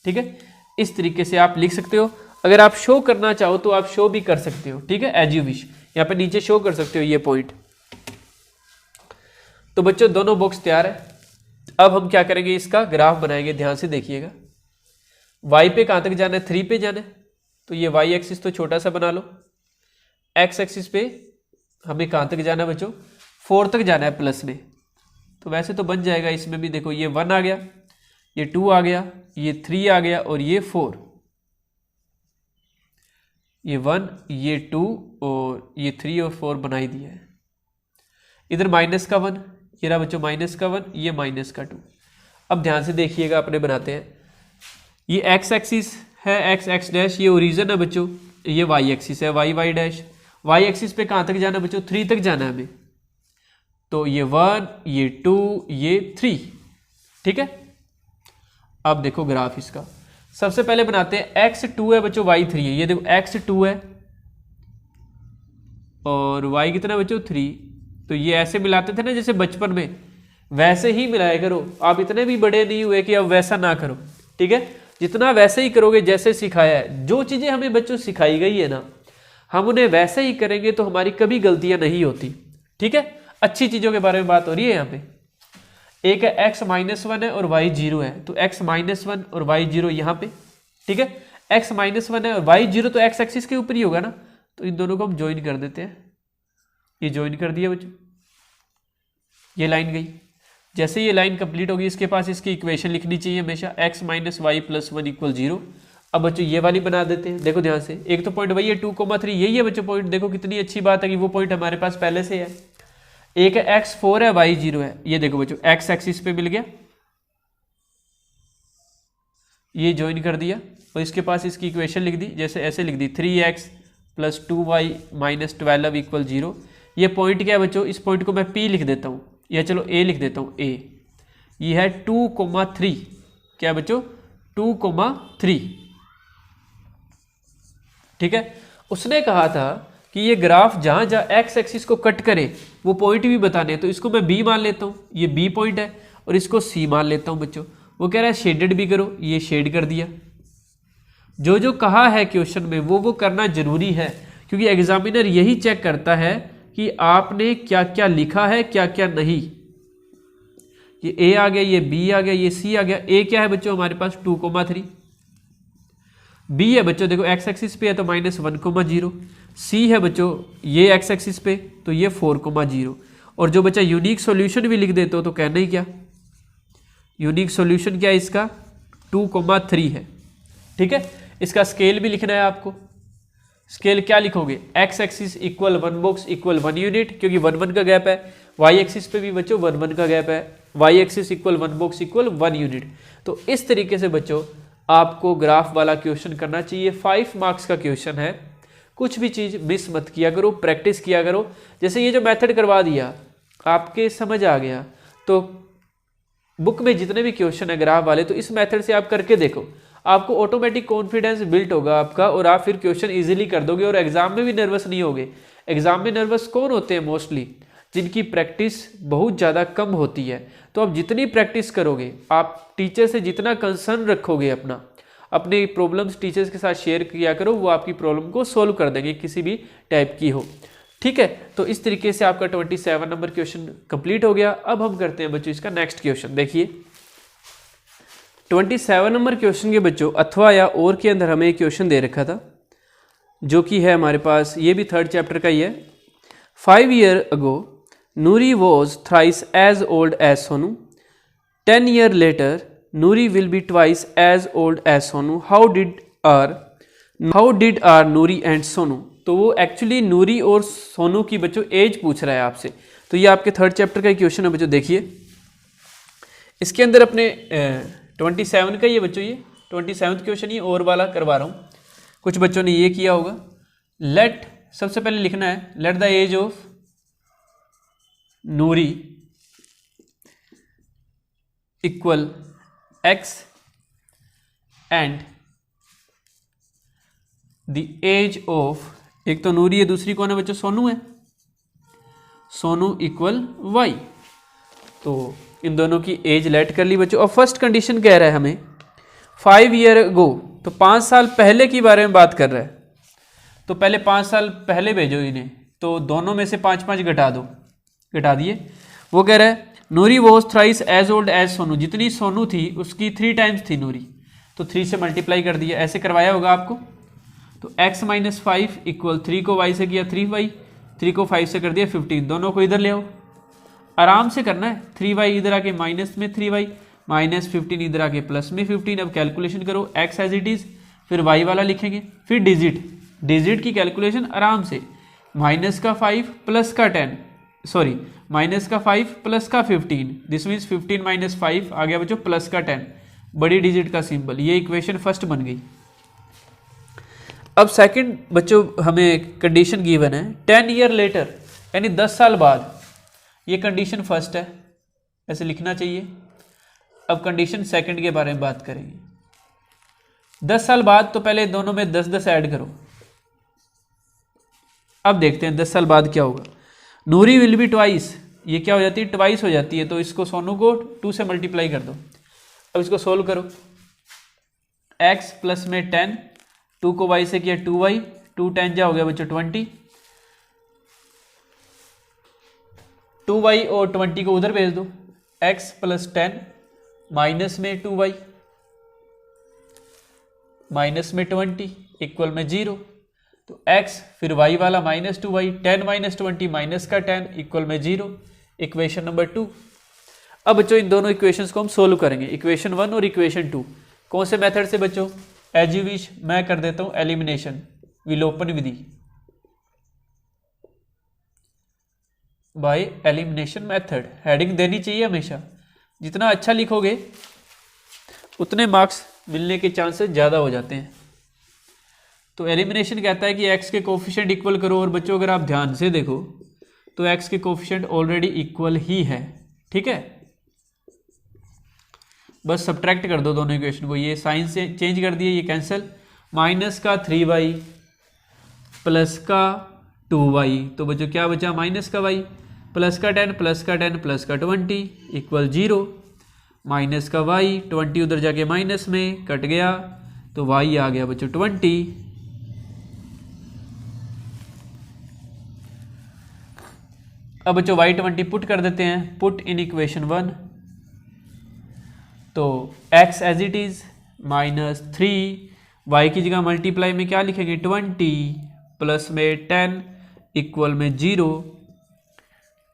ठीक है। इस तरीके से आप लिख सकते हो। अगर आप शो करना चाहो तो आप शो भी कर सकते हो, ठीक है, एज यू विश। यहाँ पे नीचे शो कर सकते हो ये पॉइंट। तो बच्चों दोनों बॉक्स तैयार है। अब हम क्या करेंगे, इसका ग्राफ बनाएंगे। ध्यान से देखिएगा, y पे कहां तक जाना है, 3 पे जाना है, तो ये y एक्सिस तो छोटा सा बना लो। x एक्सिस पे हमें कहां तक जाना है बच्चों, 4 तक जाना है प्लस में। तो वैसे तो बन जाएगा, इसमें भी देखो ये 1 आ गया, ये 2 आ गया, ये 3 आ गया और ये 4। ये 1, ये 2 और ये 3 और 4 बना ही दिया है। इधर माइनस का 1, ये रहा बच्चों माइनस का 1, ये माइनस का 2। अब ध्यान से देखिएगा, अपने बनाते हैं। ये x एक्सिस है, x डैश, ये ओरिजिन है बच्चों। ये y एक्सिस है, y डैश। y एक्सिस पे कहां तक जाना है बच्चों, 3 तक जाना है हमें। तो ये 1, ये 2, ये 3, ठीक है। अब देखो ग्राफ इसका, सबसे पहले बनाते हैं। x2 है बच्चों, y3 है। ये देखो x2 है और y कितना है बच्चों, 3। तो ये ऐसे मिलाते थे ना जैसे बचपन में, वैसे ही मिलाया करो। आप इतने भी बड़े नहीं हुए कि अब वैसा ना करो, ठीक है। जितना वैसे ही करोगे जैसे सिखाया है, जो चीजें हमें बच्चों सिखाई गई है ना, हम उन्हें वैसे ही करेंगे तो हमारी कभी गलतियां नहीं होती, ठीक है। अच्छी चीजों के बारे में बात हो रही है यहाँ पे। एक है x - 1 है और y 0 है, तो x - 1 और y 0 यहाँ पे, ठीक है। x - 1 है और y 0 तो x एक्सिस के ऊपर ही होगा ना, तो इन दोनों को हम ज्वाइन कर देते हैं। ये ज्वाइन कर दिया बच्चों, ये लाइन गई। जैसे ये लाइन कंप्लीट होगी, इसके पास इसकी इक्वेशन लिखनी चाहिए हमेशा, x - y + 1 = 0। अब बच्चों ये वाली बना देते हैं। देखो ध्यान से, एक तो पॉइंट वही है 2,3, यही है बच्चों पॉइंट। देखो कितनी अच्छी बात है कि वो पॉइंट हमारे पास पहले से है। एक है x 4 है, y 0 है। ये देखो बच्चों x एक्सिस पे मिल गया, ये ज्वाइन कर दिया और इसके पास इसकी इक्वेशन लिख दी। जैसे ऐसे लिख दी, 3x plus 2y minus 12 equal 0। ये पॉइंट क्या है बच्चों, इस पॉइंट को मैं P लिख देता हूँ, या चलो A लिख देता हूँ, A। ये है 2,3, क्या है बच्चों 2,3, ठीक है। उसने कहा था कि ये ग्राफ जहाँ जहाँ एक्स एक्सिस को कट करे वो पॉइंट भी बताने हैं, तो इसको मैं B मान लेता हूँ, ये B पॉइंट है, और इसको C मान लेता हूँ बच्चों। वो कह रहा है शेडेड भी करो, ये शेड कर दिया। जो जो कहा है क्वेश्चन में वो करना जरूरी है, क्योंकि एग्जामिनर यही चेक करता है कि आपने क्या क्या लिखा है, क्या क्या नहीं। ये A आ गया, ये B आ गया, ये C आ गया। A क्या है बच्चों हमारे पास 2,3, B है बच्चों देखो एक्स एक्सिस पे है तो -1,0, C है बच्चों ये एक्स एक्सिस पे तो ये 4,0, और जो बच्चा यूनिक सॉल्यूशन भी लिख देते हो तो कहना ही क्या, यूनिक सॉल्यूशन क्या है इसका 2,3 है, ठीक है। इसका स्केल भी लिखना है आपको। स्केल क्या लिखोगे, x axis equal 1 box equal 1 unit, क्योंकि 1 1 का गैप है। वाई एक्सिस पे भी बच्चों 1 1 का गैप है, y axis equal 1 box equal 1 unit. तो इस तरीके से बच्चों आपको ग्राफ वाला क्वेश्चन करना चाहिए। 5 मार्क्स का क्वेश्चन है, कुछ भी चीज़ मिस मत किया करो, प्रैक्टिस किया करो। जैसे ये जो मेथड करवा दिया आपके समझ आ गया, तो बुक में जितने भी क्वेश्चन है ग्राफ वाले, तो इस मेथड से आप करके देखो, आपको ऑटोमेटिक कॉन्फिडेंस बिल्ट होगा आपका, और आप फिर क्वेश्चन इजीली कर दोगे और एग्जाम में भी नर्वस नहीं होगे। एग्जाम में नर्वस कौन होते हैं, मोस्टली जिनकी प्रैक्टिस बहुत ज़्यादा कम होती है। तो आप जितनी प्रैक्टिस करोगे, आप टीचर से जितना कंसर्न रखोगे, अपने प्रॉब्लम्स टीचर्स के साथ शेयर किया करो, वो आपकी प्रॉब्लम को सोल्व कर देंगे, किसी भी टाइप की हो, ठीक है। तो इस तरीके से आपका 27 नंबर क्वेश्चन कंप्लीट हो गया। अब हम करते हैं बच्चों इसका नेक्स्ट क्वेश्चन। देखिए 27 नंबर क्वेश्चन के बच्चों अथवा या और के अंदर हमें एक क्वेश्चन दे रखा था, जो कि है हमारे पास, ये भी 3rd चैप्टर का ही है। 5 years ago Nuri was thrice as old as Sonu. 10 years later Nuri will be twice as old as Sonu. How did our Nuri and Sonu? तो वो एक्चुअली नूरी और सोनू की बच्चों एज पूछ रहा है आपसे। तो ये आपके 3rd चैप्टर का क्वेश्चन है बच्चों। देखिए इसके अंदर अपने 27 का ये बच्चों, ये 27th क्वेश्चन ये और वाला करवा रहा हूँ। कुछ बच्चों ने ये किया होगा, लेट, सबसे पहले लिखना है let the age of Noori equal x and the age of, एक तो नूरी है, दूसरी कौन है बच्चों, सोनू है, सोनू इक्वल y। तो इन दोनों की एज लेट कर ली बच्चों। और फर्स्ट कंडीशन कह रहा है हमें 5 years ago, तो 5 साल पहले की बारे में बात कर रहा है। तो पहले 5 साल पहले भेजो इन्हें, तो दोनों में से 5 घटा दो, घटा दिए। वो कह रहा है Nuri was thrice as old as Sonu, जितनी सोनू थी उसकी 3 टाइम्स थी नूरी, तो 3 से मल्टीप्लाई कर दिया। ऐसे करवाया होगा आपको। तो x - 5 इक्वल 3 को y से किया 3y, 3 को 5 से कर दिया 15, दोनों को इधर ले आओ, आराम से करना है। 3y इधर आके माइनस में 3y, -15 इधर आके प्लस में 15। अब कैलकुलेशन करो x एज इट इज, फिर y वाला लिखेंगे, फिर डिजिट की कैलकुलेशन आराम से, माइनस का 5 प्लस का 10, सॉरी माइनस का 5 प्लस का 15, दिस मीन्स 15 - 5 आ गया बच्चों प्लस का 10, बड़ी डिजिट का सिंबल। ये इक्वेशन फर्स्ट बन गई। अब सेकंड बच्चों हमें कंडीशन गिवन है 10 years लेटर, यानी 10 साल बाद। ये कंडीशन फर्स्ट है, ऐसे लिखना चाहिए। अब कंडीशन सेकंड के बारे में बात करेंगे। 10 साल बाद, तो पहले दोनों में 10 ऐड करो। अब देखते हैं 10 साल बाद क्या होगा। नूरी विल बी ट्वाइस, ये क्या हो जाती है, ट्वाइस हो जाती है, तो इसको सोनू को 2 से मल्टीप्लाई कर दो। अब इसको सोल्व करो, x प्लस में 10, 2 को y से किया 2y, 2 10 जा हो गया बच्चों 20, 2y और 20 को उधर भेज दो, x प्लस 10 माइनस में 2y माइनस में 20 इक्वल में 0। तो x फिर y वाला -2y, 10 - 20 माइनस का 10 इक्वल में 0, इक्वेशन नंबर 2। अब बच्चों इन दोनों इक्वेशंस को हम सोल्व करेंगे, इक्वेशन 1 और इक्वेशन 2। कौन से मेथड से बच्चों, एज यू विश, मैं कर देता हूं एलिमिनेशन, विलोपन विधि, बाय एलिमिनेशन मेथड। हेडिंग देनी चाहिए हमेशा, जितना अच्छा लिखोगे उतने मार्क्स मिलने के चांसेस ज़्यादा हो जाते हैं। तो एलिमिनेशन कहता है कि एक्स के कोफिशिएंट इक्वल करो, और बच्चों अगर आप ध्यान से देखो तो एक्स के कोफिशिएंट ऑलरेडी इक्वल ही है, ठीक है। बस सब्ट्रैक्ट कर दो दोनों इक्वेशन को, ये साइन से चेंज कर दिए, ये कैंसिल, माइनस का 3y प्लस का 2y, तो बच्चों क्या बचा माइनस का y, प्लस का 10 प्लस का 10 प्लस का 20 इक्वल 0, माइनस का y 20 उधर जाके माइनस में कट गया, तो y आ गया बच्चों 20। अब बच्चों y20 पुट कर देते हैं, पुट इन इक्वेशन 1, तो x as it is minus 3, y की जगह मल्टीप्लाई में क्या लिखेंगे 20 प्लस में 10 इक्वल में 0,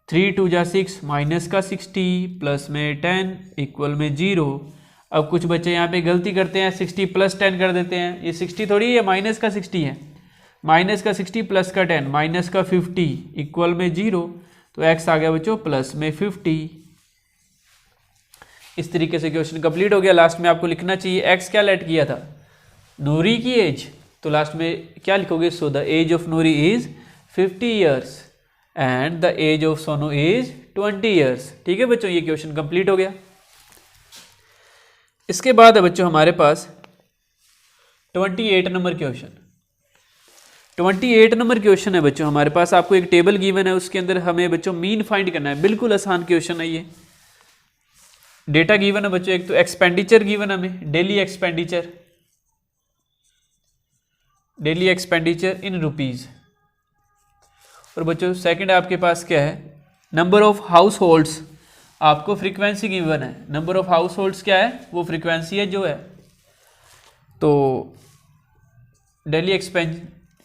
3 2 जा 6 माइनस का 60 प्लस में 10 इक्वल में 0। अब कुछ बच्चे यहाँ पे गलती करते हैं, 60 प्लस 10 कर देते हैं, ये 60 थोड़ी है, माइनस का 60 है, माइनस का 60 प्लस का 10 माइनस का 50 इक्वल में 0, तो x आ गया बच्चों प्लस में 50। इस तरीके से क्वेश्चन कंप्लीट हो गया। लास्ट में आपको लिखना चाहिए x क्या लेट किया था, नूरी की एज, तो लास्ट में क्या लिखोगे, so the age of Noori is 50 years and the age of Sonu is 20 years. ठीक है बच्चों, ये क्वेश्चन कंप्लीट हो गया। इसके बाद है बच्चों हमारे पास 28 नंबर क्वेश्चन। 28 नंबर क्वेश्चन है बच्चों हमारे पास, आपको एक टेबल गिवन है, उसके अंदर हमें बच्चों मीन फाइंड करना है। बिल्कुल आसान क्वेश्चन है ये। डेटा गिवन है बच्चों, एक तो एक्सपेंडिचर गिवन है हमें, डेली एक्सपेंडिचर इन रुपीज, और बच्चों सेकंड आपके पास क्या है, नंबर ऑफ हाउस होल्ड्स, आपको फ्रीक्वेंसी गिवन है। नंबर ऑफ हाउस होल्ड्स क्या है, वो फ्रीक्वेंसी है जो है। तो डेली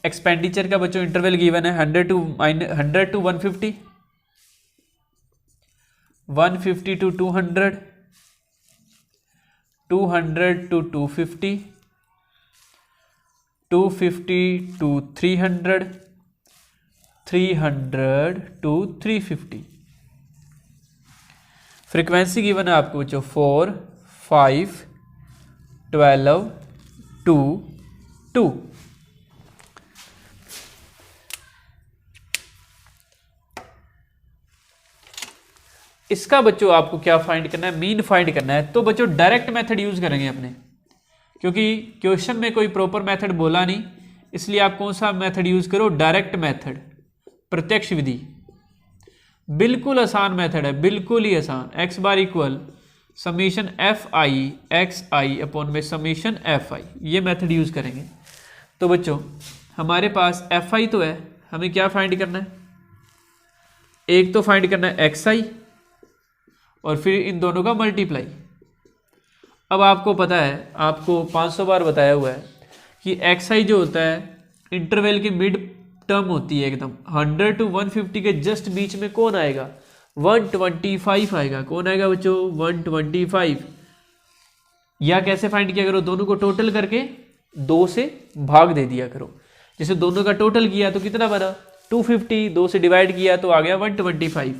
एक्सपेंडिचर का बच्चों इंटरवल गिवन है 100 to 150, 150 to 200, 200 to 250, 250 to 300, 300 to 350। Frequency given है आपको बच्चों 4, 5, 12, 2, 2। इसका बच्चों आपको क्या फाइंड करना है, मीन फाइंड करना है। तो बच्चों डायरेक्ट मेथड यूज करेंगे अपने, क्योंकि क्वेश्चन में कोई प्रॉपर मेथड बोला नहीं, इसलिए आप कौन सा मेथड यूज करो, डायरेक्ट मेथड, प्रत्यक्ष विधि। बिल्कुल आसान मेथड है, बिल्कुल ही आसान। X bar equal summation F I x I upon में समीशन एफ आई, ये मेथड यूज करेंगे। तो बच्चों हमारे पास एफ आई तो है, हमें क्या फाइंड करना है, एक तो फाइंड करना है एक्स आई और फिर इन दोनों का मल्टीप्लाई। अब आपको पता है, आपको 500 बार बताया हुआ है कि एक्स आई जो होता है इंटरवल की मिड टर्म होती है एकदम, 100 टू 150 के जस्ट बीच में कौन आएगा, 125 आएगा। कौन आएगा बच्चों, 125। या कैसे फाइंड किया करो, दोनों को टोटल करके 2 से भाग दे दिया करो। जैसे दोनों का टोटल किया तो कितना बना 250, 2 से डिवाइड किया तो आ गया 125।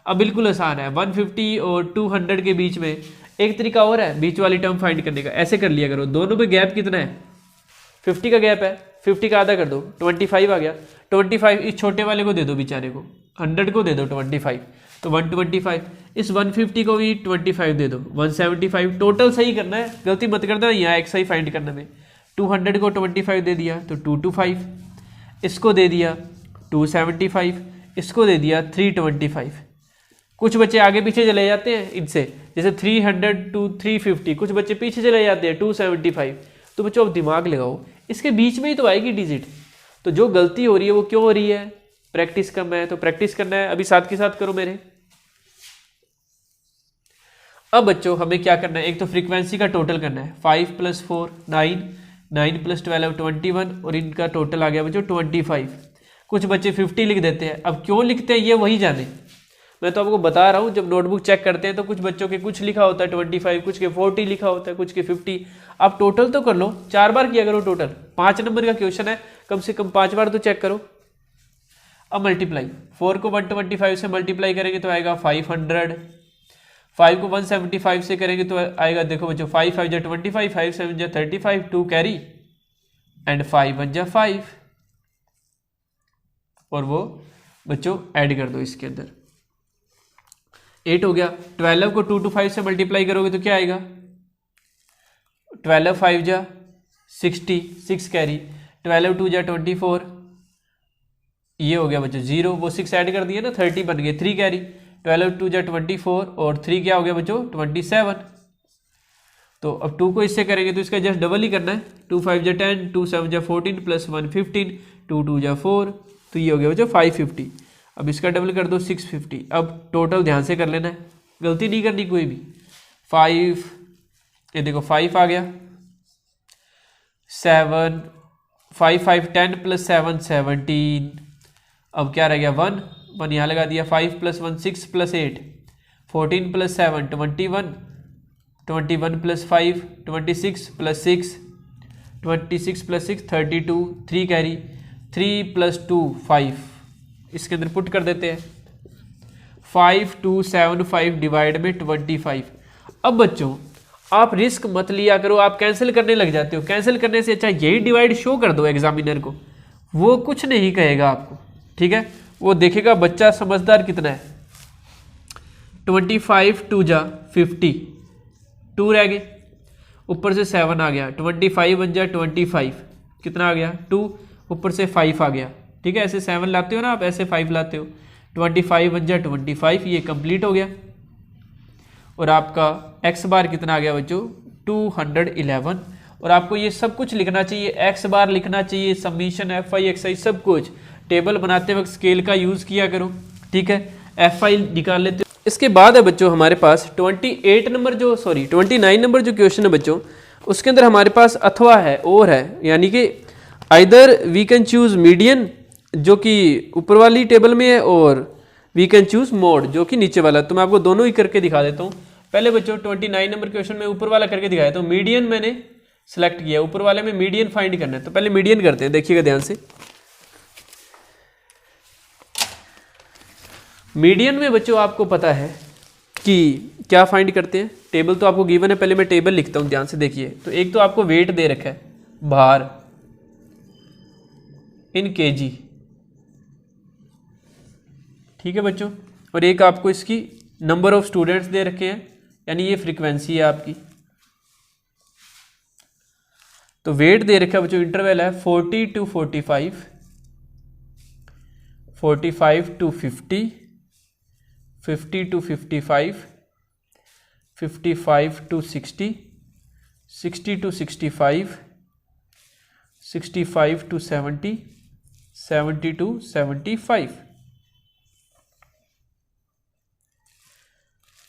अब बिल्कुल आसान है, 150 और 200 के बीच में एक तरीका और है बीच वाली टर्म फाइंड करने का, ऐसे कर लिया करो। दोनों में गैप कितना है, 50 का गैप है, 50 का आधा कर दो 25 आ गया। 25 इस छोटे वाले को दे दो बेचारे को, 100 को दे दो 25, तो 125। इस 150 को भी 25 दे दो, 175। टोटल सही करना है, गलती मत करना यहाँ एक्स आई फाइंड करने में। 200 को 25 दे दिया तो 225, इसको दे दिया 275, इसको दे दिया 325। कुछ बच्चे आगे पीछे चले जाते हैं इनसे, जैसे 300 टू 350, कुछ बच्चे पीछे चले जाते हैं 275। तो बच्चों अब दिमाग लगाओ, इसके बीच में ही तो आएगी डिजिट, तो जो गलती हो रही है वो क्यों हो रही है, प्रैक्टिस कम है, तो प्रैक्टिस करना है। अभी साथ के साथ करो मेरे। अब बच्चों हमें क्या करना है, एक तो फ्रीक्वेंसी का टोटल करना है, 5 + 4 9, 9 + 12 21, और इनका टोटल आ गया बच्चों 25। कुछ बच्चे 50 लिख देते हैं, अब क्यों लिखते हैं ये वही जाने, मैं तो आपको बता रहा हूँ। जब नोटबुक चेक करते हैं तो कुछ बच्चों के कुछ लिखा होता है 25, कुछ के 40 लिखा होता है, कुछ के 50। आप टोटल तो कर लो, 4 बार किया करो टोटल, 5 नंबर का क्वेश्चन है, कम से कम 5 बार तो चेक करो। अब मल्टीप्लाई, 4 को 125 से मल्टीप्लाई करेंगे तो आएगा 500, 5 को 175 से करेंगे तो आएगा, देखो बच्चों 5 5 जा 25, 5 7 जा 35, 2 कैरी एंड 5 1 जा 5 और वो बच्चों ऐड कर दो इसके अंदर 8 हो गया। 12 को 2 to 5 से मल्टीप्लाई करोगे तो क्या आएगा 12 5 जा 60 6 कैरी 12 2 जा 24 ये हो गया बच्चों 0 वो 6 ऐड कर दिए ना 30 बन गए 3 कैरी 12 2 जा 24 और 3 क्या हो गया बच्चों 27। तो अब 2 को इससे करेंगे तो इसका जस्ट डबल ही करना है 2 5 जा 10 2 7 जा 14 प्लस 1 15 2 2 जा 4 तो ये हो गया बच्चों 550। अब इसका डबल कर दो 650। अब टोटल ध्यान से कर लेना है गलती नहीं करनी कोई भी 5 ये देखो 5 आ गया 7 5 5 10 प्लस 7 17 अब क्या रह गया 1 1 यहाँ लगा दिया 5 plus 1 6 plus 8 14 plus 7 21 21 plus 5 26 plus 6 26 plus 6 32 3 carry 3 plus 2 5 इसके अंदर पुट कर देते हैं 5 2 7 5 डिवाइड में 25। अब बच्चों आप रिस्क मत लिया करो आप कैंसिल करने लग जाते हो कैंसिल करने से अच्छा यही डिवाइड शो कर दो एग्जामिनर को वो कुछ नहीं कहेगा आपको ठीक है वो देखेगा बच्चा समझदार कितना है 25 2 जा 50 2 रह गए ऊपर से 7 आ गया 25 1 जा 25 कितना आ गया 2 ऊपर से 5 आ गया ठीक है ऐसे 7 लाते हो ना आप ऐसे 5 लाते हो 25 1 जा 25 ये कंप्लीट हो गया और आपका x बार कितना आ गया बच्चों 211 और आपको ये सब कुछ लिखना चाहिए x बार लिखना चाहिए समीशन fi xi सब कुछ टेबल बनाते वक्त स्केल का यूज़ किया करो ठीक है fi निकाल लेते हो। इसके बाद है बच्चों हमारे पास 29 नंबर जो क्वेश्चन है बच्चों उसके अंदर हमारे पास अथवा है और है यानी कि either we can choose median जो कि ऊपर वाली टेबल में है और वी कैन चूज मोड जो कि नीचे वाला। तो मैं आपको दोनों ही करके दिखा देता हूँ। पहले बच्चों 29 नंबर क्वेश्चन में ऊपर वाला करके दिखाया तो मीडियन मैंने सेलेक्ट किया ऊपर वाले में मीडियन फाइंड करना है तो पहले मीडियन करते हैं देखिएगा ध्यान से। मीडियन में बच्चों आपको पता है कि क्या फाइंड करते हैं टेबल तो आपको गिवन है पहले मैं टेबल लिखता हूँ ध्यान से देखिए। तो एक तो आपको वेट दे रखा है भार इन केजी ठीक है बच्चों और एक आपको इसकी नंबर ऑफ स्टूडेंट्स दे रखे हैं यानी ये फ्रीक्वेंसी है आपकी। तो वेट दे रखा है बच्चों इंटरवल है 40 to 45 45 to 50 50 to 55 55 to 60 60 to 65 65 to 70 70 to 75।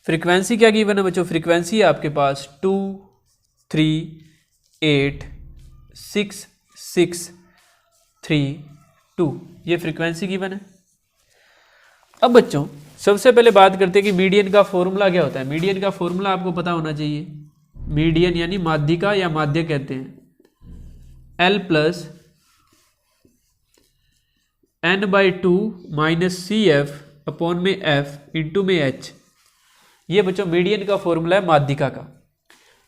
Frequency क्या गिवन है बच्चों फ्रीक्वेंसी है आपके पास 2 3 8 6 6 3 2 ये फ्रीक्वेंसी गिवन है। अब बच्चों सबसे पहले बात करते हैं कि मीडियन का फॉर्मूला क्या होता है। मीडियन का फॉर्मूला आपको पता होना चाहिए। मीडियन यानी माध्यिका या माध्य कहते हैं L plus n/2 minus CF upon में F इंटू में H। ये बच्चों मीडियन का फॉर्मूला है माध्यिका का।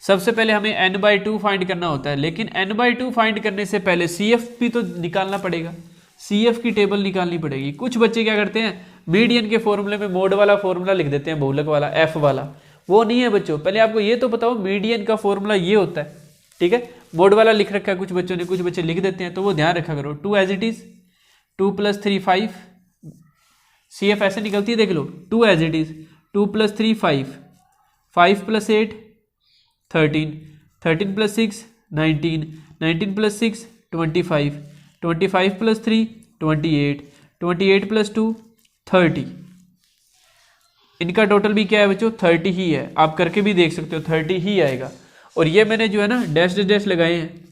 सबसे पहले हमें n/2 फाइंड करना होता है लेकिन n/2 फाइंड करने से पहले CF भी तो निकालना पड़ेगा CF की टेबल निकालनी पड़ेगी। कुछ बच्चे क्या करते हैं मीडियन के फॉर्मूले में मोड वाला फॉर्मूला लिख देते हैं बहुलक वाला F वाला वो नहीं है बच्चों। पहले आपको ये तो बताओ मीडियन का फॉर्मूला ये होता है ठीक है। मोड वाला लिख रखा है कुछ बच्चों ने कुछ बच्चे लिख देते हैं तो वो ध्यान रखा करो 2 एज इट इज 2 + 3 5 CF ऐसे निकलती है देख लो 2 एज इट इज 2 + 3 5 5 + 8 13 13 + 6 19 19 + 6 25 25 + 3 28 28 + 2 30। इनका टोटल भी क्या है बच्चों 30 ही है। आप करके भी देख सकते हो 30 ही आएगा। और ये मैंने जो है ना डैश डैश लगाए हैं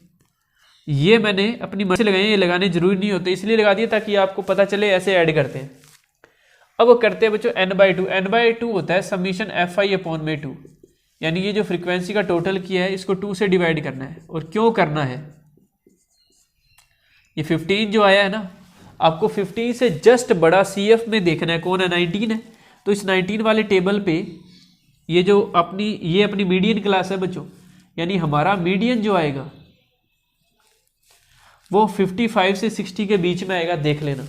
ये मैंने अपनी मर्जी से लगाए हैं ये लगाने जरूरी नहीं होते इसलिए लगा दिया ताकि आपको पता चले ऐसे ऐड करते हैं। अब वो करते हैं बच्चों n/2 होता है समीशन fi अपॉन में 2 यानी ये जो फ्रीक्वेंसी का टोटल किया है इसको 2 से डिवाइड करना है। और क्यों करना है ये 15 जो आया है ना आपको 15 से जस्ट बड़ा CF में देखना है कौन है 19 है। तो इस 19 वाले टेबल पे ये जो अपनी मीडियन क्लास है बच्चों यानी हमारा मीडियन जो आएगा वो 55 से 60 के बीच में आएगा, देख लेना।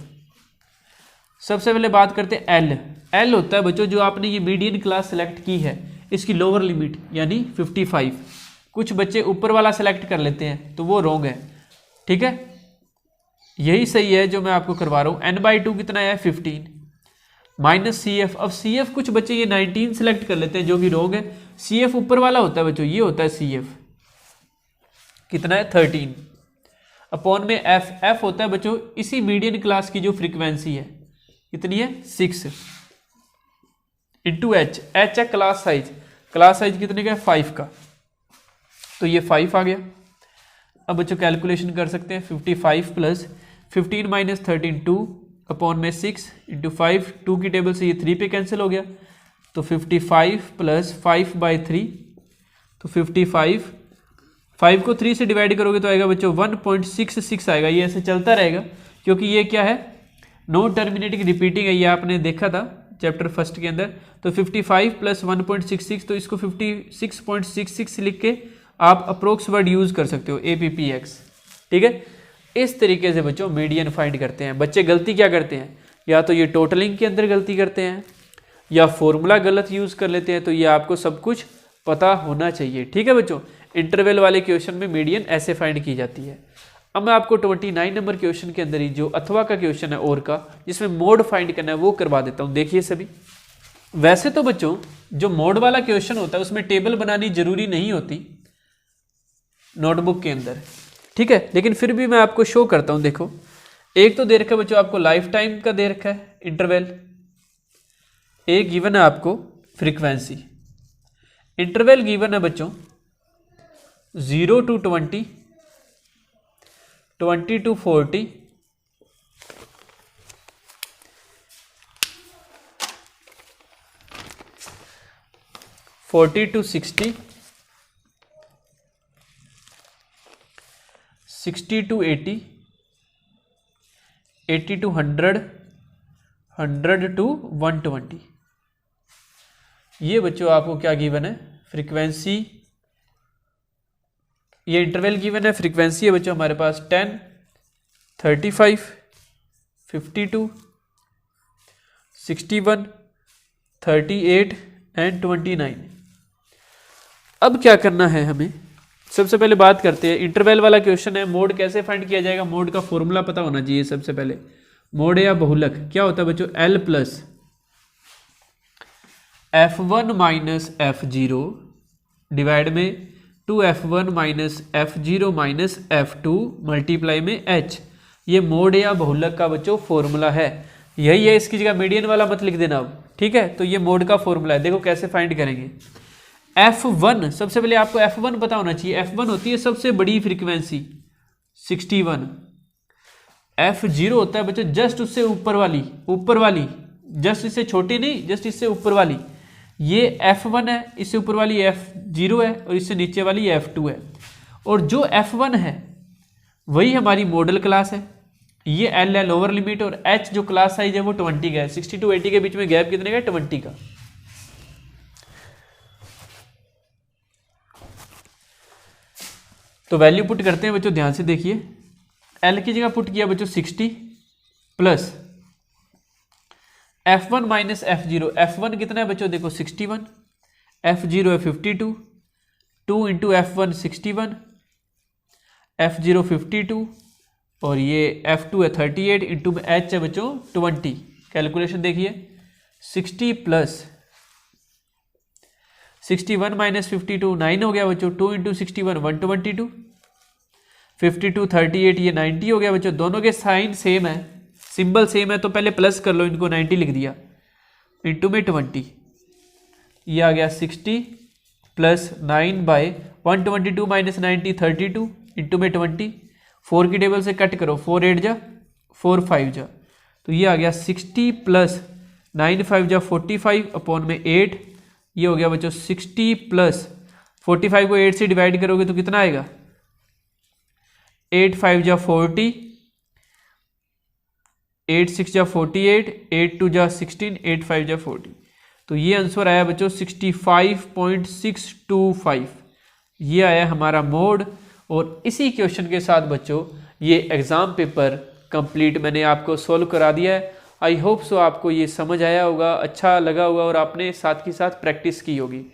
सबसे पहले बात करते हैं एल। एल होता है बच्चों जो आपने ये मीडियन क्लास सेलेक्ट की है, इसकी लोअर लिमिट यानी 55। कुछ बच्चे ऊपर वाला सेलेक्ट कर लेते हैं तो वो रॉन्ग है, ठीक है, यही सही है जो मैं आपको करवा रहा हूँ। n/2 कितना है 15 माइनस CF। अब CF कुछ बच्चे ये 19 सेलेक्ट कर लेते हैं जो कि रॉन्ग है। CF ऊपर वाला होता है बच्चों, ये होता है CF, कितना है 13 अपॉन में F होता है बच्चों इसी मीडियन क्लास की जो फ्रीक्वेंसी है, कितनी है 6 इंटू H है क्लास साइज। क्लास साइज कितने का है 5 का, तो ये 5 आ गया। अब बच्चों कैलकुलेशन कर सकते हैं, 55 प्लस 15 माइनस 13 2 अपॉन में 6 इंटू 5, 2 की टेबल से ये 3 पे कैंसिल हो गया, तो 55 प्लस 5/3, तो 55, 5 को 3 से डिवाइड करोगे तो आएगा बच्चों 1.66 आएगा। ये ऐसे चलता रहेगा क्योंकि ये क्या है, नो टर्मिनेटिंग रिपीटिंग है, ये आपने देखा था चैप्टर फर्स्ट के अंदर। तो 55 प्लस 1.66, तो इसको 56.66 लिख के आप अप्रोक्स वर्ड यूज कर सकते हो, APPX, ठीक है। इस तरीके से बच्चों मीडियन फाइंड करते हैं। बच्चे गलती क्या करते हैं, या तो ये टोटलिंग के अंदर गलती करते हैं या फॉर्मूला गलत यूज कर लेते हैं, तो ये आपको सब कुछ पता होना चाहिए, ठीक है बच्चों। इंटरवल वाले क्वेश्चन में मीडियन ऐसे फाइंड की जाती है। अब मैं आपको 29 नंबर क्वेश्चन के अंदर ही जो अथवा का क्वेश्चन है और का, जिसमें मोड फाइंड करना है, वो करवा देता हूं। देखिए सभी, वैसे तो बच्चों जो मोड वाला क्वेश्चन होता है उसमें टेबल बनानी जरूरी नहीं होती नोटबुक के अंदर, ठीक है, लेकिन फिर भी मैं आपको शो करता हूं। देखो, एक तो दे रखा है बच्चों आपको लाइफ टाइम का दे रखा है इंटरवल, एक गिवन है आपको फ्रीक्वेंसी। इंटरवल गिवन है बच्चों 0 to 20, 20 to 40, 40 to 60, 60 to 80, 80 to 100, 100 to 120। ये बच्चों आपको क्या गिवन है, फ्रीक्वेंसी, ये इंटरवल गिवन है। फ्रीक्वेंसी है बच्चों हमारे पास 10, 35, 52, 61, 38 एंड 29। अब क्या करना है हमें, सबसे पहले बात करते हैं, इंटरवल वाला क्वेश्चन है, मोड कैसे फाइंड किया जाएगा। मोड का फॉर्मूला पता होना चाहिए सबसे पहले। मोड या बहुलक क्या होता है बच्चों, L plus F1 minus F0 divide में 2F1 minus F0 minus F2 multiply में H। ये मोड या बहुलक का बच्चों फॉर्मूला है, यही है। इसकी जगह मीडियन वाला मत लिख देना अब, ठीक है। तो ये मोड का फॉर्मूला है। देखो कैसे फाइंड करेंगे। F1, सबसे पहले आपको F1 पता होना चाहिए। F1 होती है सबसे बड़ी फ्रीक्वेंसी 61। F0 होता है बच्चों जस्ट उससे ऊपर वाली, जस्ट इससे छोटी नहीं, जस्ट इससे ऊपर वाली। ये F1 है, इससे ऊपर वाली F0 है और इससे नीचे वाली F2 है। और जो F1 है वही हमारी मॉडल क्लास है। ये L है लोअर लिमिट, और H जो क्लास साइज है वो 20 का है। 60 to 80 के बीच में गैप कितने का है, 20 का। तो वैल्यू पुट करते हैं बच्चों, ध्यान से देखिए। L की जगह पुट किया बच्चों 60 plus F1 minus F0। F1 कितना है बच्चों, देखो 61, F0 है 52, 2 इंटू F1 61, F0 52 और ये F2 है 38 इंटू में H है बच्चों 20। कैलकुलेशन देखिए, 60 प्लस 61 माइनस 52 9 हो गया बच्चों। 2 इंटू 61 122, 52 38 ये 90 हो गया बच्चों। दोनों के साइन सेम है, सिंबल सेम है, तो पहले प्लस कर लो, इनको 90 लिख दिया, इंटू में 20। ये आ गया 60 प्लस 9 बाय 122 माइनस 90 32 इंटू में 20। 4 की टेबल से कट करो, 4 8 जा 4 5 जा, तो ये आ गया 60 प्लस 9 5 जा 45 अपॉन में 8। ये हो गया बच्चों 60 प्लस 45 को 8 से डिवाइड करोगे तो कितना आएगा, 8 5 जा 40, 8 6 जा 48, 8 2 जा 16, 8 5 जा 40। तो ये आंसर आया बच्चों 65.625। ये आया हमारा मोड। और इसी क्वेश्चन के साथ बच्चों ये एग्ज़ाम पेपर कंप्लीट मैंने आपको सॉल्व करा दिया है। आई होप सो आपको ये समझ आया होगा, अच्छा लगा होगा और आपने साथ के साथ प्रैक्टिस की होगी।